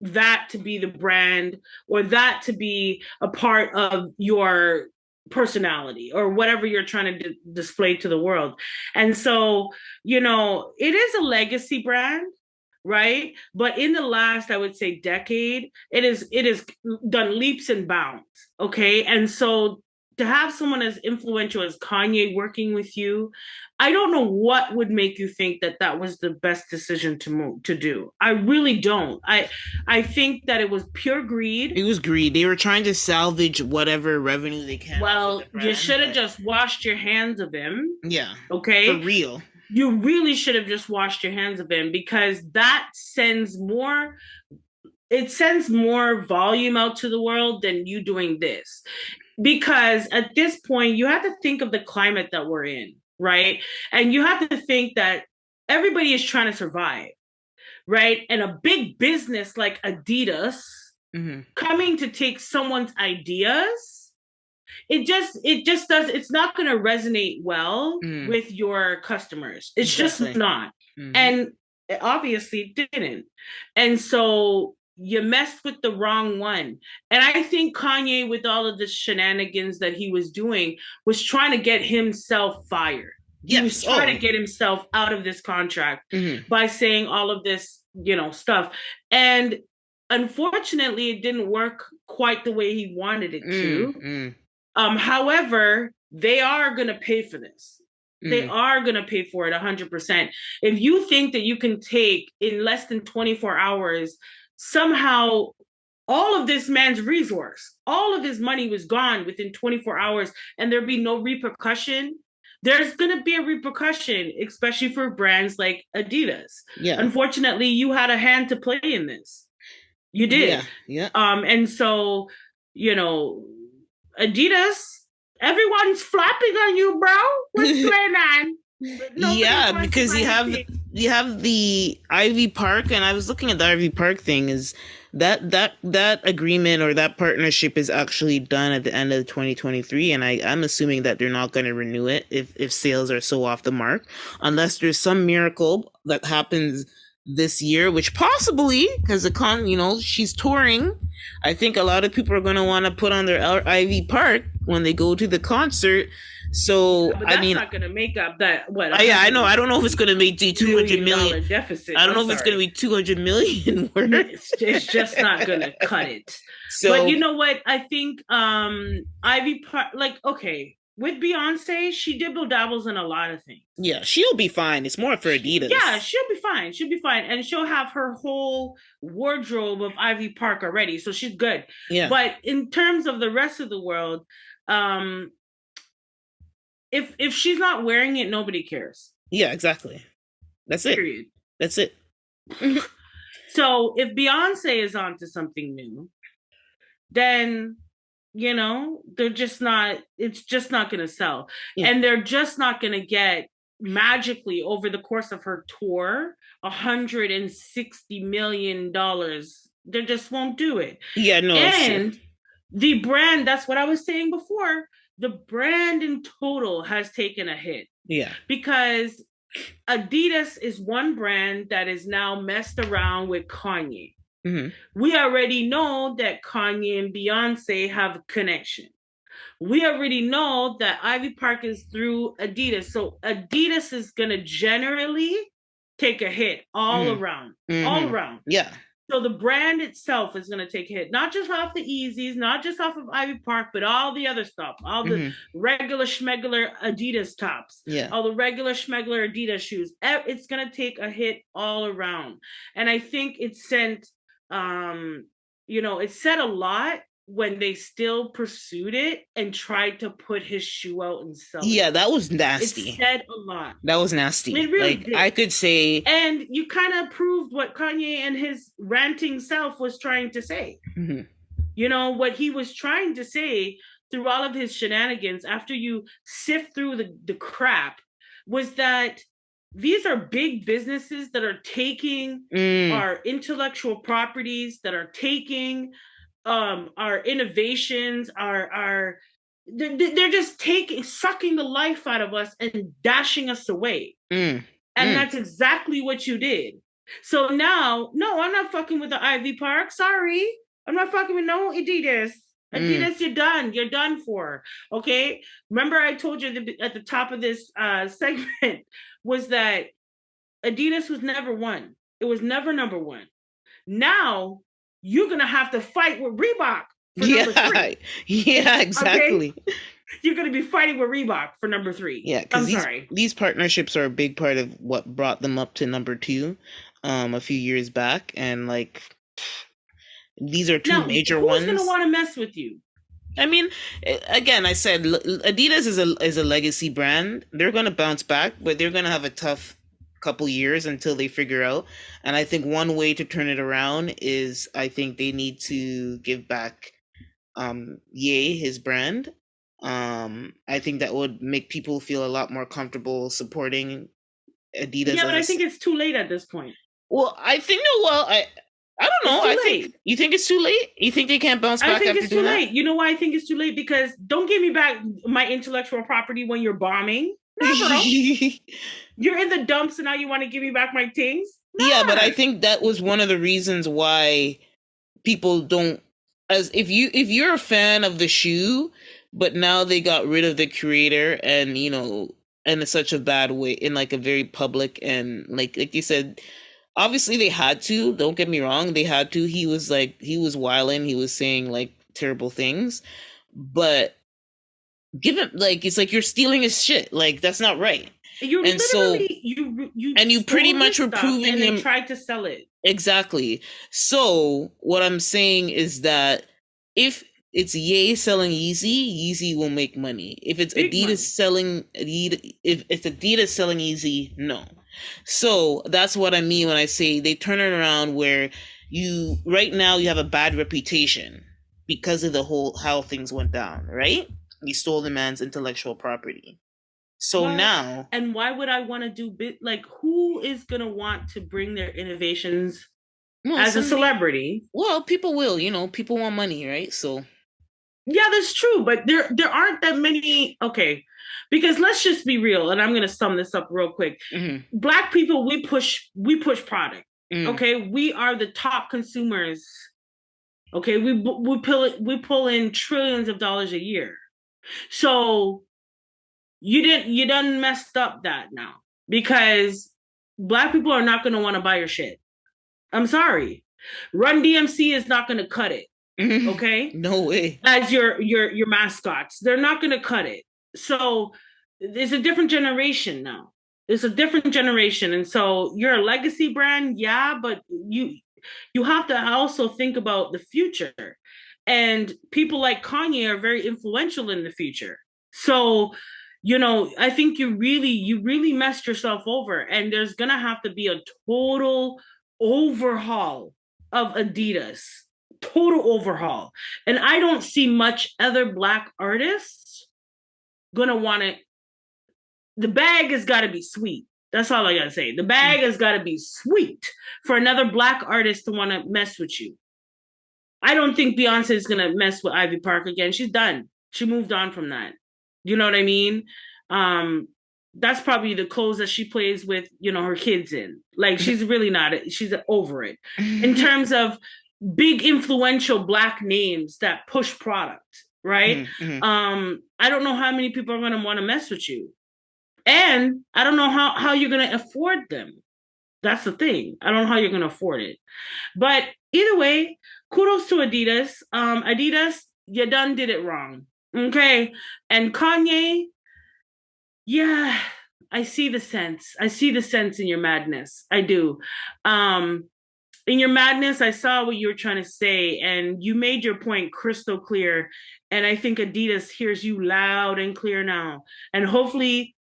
Speaker 2: that to be the brand or that to be a part of your personality or whatever you're trying to display to the world. And so, it is a legacy brand, right? But in the last, I would say, decade, it is done leaps and bounds. Okay. And so to have someone as influential as Kanye working with you, I don't know what would make you think that that was the best decision to do. I really don't. I think that it was pure greed.
Speaker 1: It was greed. They were trying to salvage whatever revenue they can off of the
Speaker 2: Well, you
Speaker 1: brand,
Speaker 2: should have
Speaker 1: but
Speaker 2: just washed your hands of him.
Speaker 1: yeah, for
Speaker 2: Okay.
Speaker 1: real.
Speaker 2: You really should have just washed your hands of him, because that sends more, it sends more volume out to the world than you doing this. Because at this point, you have to think of the climate that we're in, right? And you have to think that everybody is trying to survive, right? And a big business like Adidas
Speaker 1: Mm-hmm.
Speaker 2: coming to take someone's ideas, it just does, it's not going to resonate well
Speaker 1: Mm,
Speaker 2: with your customers. It's just
Speaker 1: exactly.
Speaker 2: not.
Speaker 1: Mm-hmm.
Speaker 2: And it obviously didn't. And so you messed with the wrong one. And I think Kanye, with all of the shenanigans that he was doing, was trying to get himself fired. He was
Speaker 1: Yes.
Speaker 2: trying
Speaker 1: Oh.
Speaker 2: to get himself out of this contract
Speaker 1: Mm-hmm.
Speaker 2: by saying all of this, stuff. And unfortunately, it didn't work quite the way he wanted it
Speaker 1: Mm,
Speaker 2: to.
Speaker 1: mm,
Speaker 2: However, they are going to pay for this. They
Speaker 1: mm.
Speaker 2: are going to pay for it 100%. If you think that you can take in less than 24 hours, somehow all of this man's resource, all of his money was gone within 24 hours, and there'd be no repercussion. There's going to be a repercussion, especially for brands like Adidas.
Speaker 1: Yeah.
Speaker 2: Unfortunately, you had a hand to play in this. You
Speaker 1: Yeah.
Speaker 2: did.
Speaker 1: Yeah.
Speaker 2: And so, you know, Adidas, everyone's flapping on you, bro. What's going on? But nobody
Speaker 1: Yeah,
Speaker 2: wants to
Speaker 1: because
Speaker 2: buy
Speaker 1: you
Speaker 2: your
Speaker 1: have
Speaker 2: thing.
Speaker 1: you have the Ivy Park, and I was looking at the Ivy Park thing. Is that agreement or that partnership is actually done at the end of 2023, and I'm assuming that they're not going to renew it if sales are so off the mark, unless there's some miracle that happens this year, which possibly, because she's touring. I think a lot of people are going to want to put on their Ivy Park when they go to the concert. So
Speaker 2: But
Speaker 1: I
Speaker 2: that's
Speaker 1: mean,
Speaker 2: not going to make up that, what,
Speaker 1: yeah, I know. I
Speaker 2: $150
Speaker 1: don't know if it's going to make the 200 million.
Speaker 2: million deficit.
Speaker 1: I don't
Speaker 2: I'm
Speaker 1: know if it's going to
Speaker 2: sorry.
Speaker 1: be 200 million worth.
Speaker 2: It's just not going to cut it. But
Speaker 1: So
Speaker 2: you know what? I think Ivy Park, like, okay, with Beyonce, she dibble dabbles in a lot of things.
Speaker 1: yeah, she'll be fine. It's more for
Speaker 2: Yeah,
Speaker 1: Adidas.
Speaker 2: she'll be fine. She'll be fine. And she'll have her whole wardrobe of Ivy Park already. So she's good.
Speaker 1: Yeah,
Speaker 2: But in terms of the rest of the world, um, if she's not wearing it, nobody cares.
Speaker 1: yeah, exactly. That's it.
Speaker 2: Period.
Speaker 1: That's it.
Speaker 2: So if Beyonce is onto something new, then they're just not, it's just not going to sell.
Speaker 1: Yeah.
Speaker 2: And they're just not going to get magically over the course of her tour $160 million. They just won't do it.
Speaker 1: Yeah, no, it's true.
Speaker 2: And the brand, that's what I was saying before, the brand in total has taken a hit.
Speaker 1: Yeah.
Speaker 2: Because Adidas is one brand that is now messed around with Kanye.
Speaker 1: Mm-hmm.
Speaker 2: We already know that Kanye and Beyonce have a connection. We already know that Ivy Park is through Adidas. So Adidas is going to generally take a hit all around. All around.
Speaker 1: Yeah.
Speaker 2: So the brand itself is going to take a hit, not just off the Yeezys, not just off of Ivy Park, but all the other stuff, all the regular schmegular Adidas tops,
Speaker 1: Yeah.
Speaker 2: all the regular schmegular Adidas shoes. It's going to take a hit all around. And I think it sent, it said a lot when they still pursued it and tried to put his shoe out and sell it.
Speaker 1: Yeah, that was nasty.
Speaker 2: It said a lot.
Speaker 1: That was nasty.
Speaker 2: It really
Speaker 1: like
Speaker 2: did.
Speaker 1: I could say,
Speaker 2: and you kind of proved what Kanye and his ranting self was trying to say.
Speaker 1: Mm-hmm.
Speaker 2: What he was trying to say through all of his shenanigans, after you sift through the crap, was that these are big businesses that are taking our intellectual properties, that are taking our innovations, they're just sucking the life out of us and dashing us away. And that's exactly what you did. So now, no, I'm not fucking with the Ivy Park. Sorry. I'm not fucking with no Adidas.
Speaker 1: Mm.
Speaker 2: Adidas, you're done. You're done for. Okay. Remember, I told you at the top of this segment was that Adidas was never one. It was never number one. Now you're gonna have to fight with Reebok for number
Speaker 1: Yeah,
Speaker 2: three.
Speaker 1: yeah,
Speaker 2: Okay,
Speaker 1: exactly.
Speaker 2: you're gonna be fighting with Reebok for number three.
Speaker 1: Yeah, because
Speaker 2: I'm
Speaker 1: these
Speaker 2: sorry.
Speaker 1: these partnerships are a big part of what brought them up to number two, a few years back, and like these are two
Speaker 2: Now,
Speaker 1: major
Speaker 2: who's gonna
Speaker 1: ones.
Speaker 2: want to mess with you?
Speaker 1: I mean, again, I said Adidas is a legacy brand. They're gonna bounce back, but they're gonna have a tough couple years until they figure out. And I think one way to turn it around is I think they need to give back Ye his brand. I think that would make people feel a lot more comfortable supporting Adidas
Speaker 2: Yeah,
Speaker 1: as
Speaker 2: but
Speaker 1: a
Speaker 2: I think it's too late at this point.
Speaker 1: well, I think no. Well, I don't
Speaker 2: It's
Speaker 1: know.
Speaker 2: too
Speaker 1: I think
Speaker 2: late.
Speaker 1: you think it's too late. You think they can't bounce
Speaker 2: I
Speaker 1: back
Speaker 2: think
Speaker 1: after
Speaker 2: it's too
Speaker 1: doing that?
Speaker 2: late. You know why I think it's too late? Because don't give me back my intellectual property when you're bombing. Nah, bro. You're in the dumps and now you want to give me back my things?
Speaker 1: Yeah, but
Speaker 2: Nah.
Speaker 1: I think that was one of the reasons why people don't as if you're a fan of the shoe, but now they got rid of the creator and in such a bad way, in like a very public and like you said, obviously they had to, don't get me wrong, they had to. He was wilding, he was saying like terrible things, but give him like it's like you're stealing his shit. Like that's not right.
Speaker 2: You
Speaker 1: And so
Speaker 2: literally you
Speaker 1: and you pretty
Speaker 2: stole
Speaker 1: much
Speaker 2: his
Speaker 1: were
Speaker 2: stuff
Speaker 1: proving
Speaker 2: and then
Speaker 1: him.
Speaker 2: tried to sell it.
Speaker 1: Exactly. So what I'm saying is that if it's Ye selling Yeezy, Yeezy will make money. If it's
Speaker 2: Big
Speaker 1: Adidas
Speaker 2: money.
Speaker 1: selling Adidas, if it's Adidas selling Yeezy, no. So that's what I mean when I say they turn it around where you right now you have a bad reputation because of the whole how things went down, right? You stole the man's intellectual property. So
Speaker 2: Well,
Speaker 1: now,
Speaker 2: and why would I want to do like who is gonna want to bring their innovations
Speaker 1: well,
Speaker 2: as a
Speaker 1: somebody,
Speaker 2: celebrity?
Speaker 1: well, people will, people want money, right? So,
Speaker 2: Yeah, that's true, but there aren't that many. Okay, because let's just be real, and I'm gonna sum this up real quick.
Speaker 1: mhm,
Speaker 2: Black people, we push product.
Speaker 1: mhm.
Speaker 2: Okay, we are the top consumers. Okay, we pull in trillions of dollars a year. So you done messed up that now because black people are not going to want to buy your shit. I'm sorry. Run DMC is not going to cut it.
Speaker 1: Mhm.
Speaker 2: Okay,
Speaker 1: No way.
Speaker 2: as your mascots, they're not going to cut it. So it's a different generation now. It's a different generation, and so you're a legacy brand, yeah, but you have to also think about the future. And people like Kanye are very influential in the future. So, I think you really messed yourself over. And there's gonna have to be a total overhaul of Adidas. Total overhaul. And I don't see much other black artists gonna want it. The bag has got to be sweet. That's all I gotta say. The bag has got to be sweet for another black artist to want to mess with you. I don't think Beyonce is gonna mess with Ivy Park again. She's done. She moved on from that. You know what I mean? Um, that's probably the clothes that she plays with, her kids in. Like she's really not. She's over it. In
Speaker 1: Mhm,
Speaker 2: terms of big influential black names that push product, right?
Speaker 1: mhm.
Speaker 2: I don't know how many people are gonna want to mess with you, and I don't know how you're gonna afford them. That's the thing. I don't know how you're gonna afford it. But either way, kudos to Adidas. Adidas, you done did it wrong. Okay. And Kanye, yeah, I see the sense. I see the sense in your madness. I do. Um, in your madness, I saw what you were trying to say, and you made your point crystal clear. And I think Adidas hears you loud and clear now. And hopefully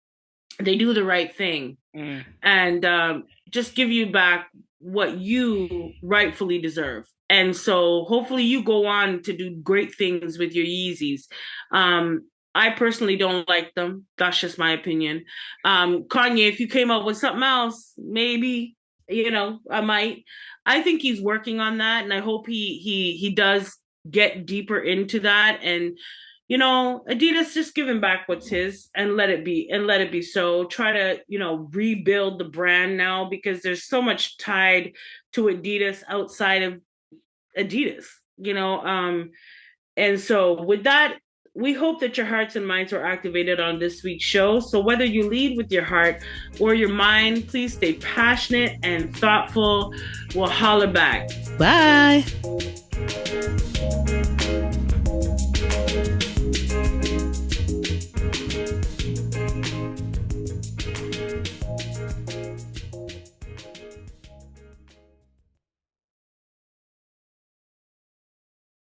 Speaker 2: they do the right thing
Speaker 1: Mm.
Speaker 2: and just give you back what you rightfully deserve. And so hopefully you go on to do great things with your Yeezys. I personally don't like them. That's just my opinion. Kanye, if you came up with something else, maybe, I might. I think he's working on that, and I hope he does get deeper into that. And Adidas just give him back what's his and let it be so. Try to, rebuild the brand now because there's so much tied to Adidas outside of Adidas. You know, um And so, with that, we hope that your hearts and minds were activated on this week's show. So, whether you lead with your heart or your mind, please stay passionate and thoughtful. We'll holler back.
Speaker 1: Bye.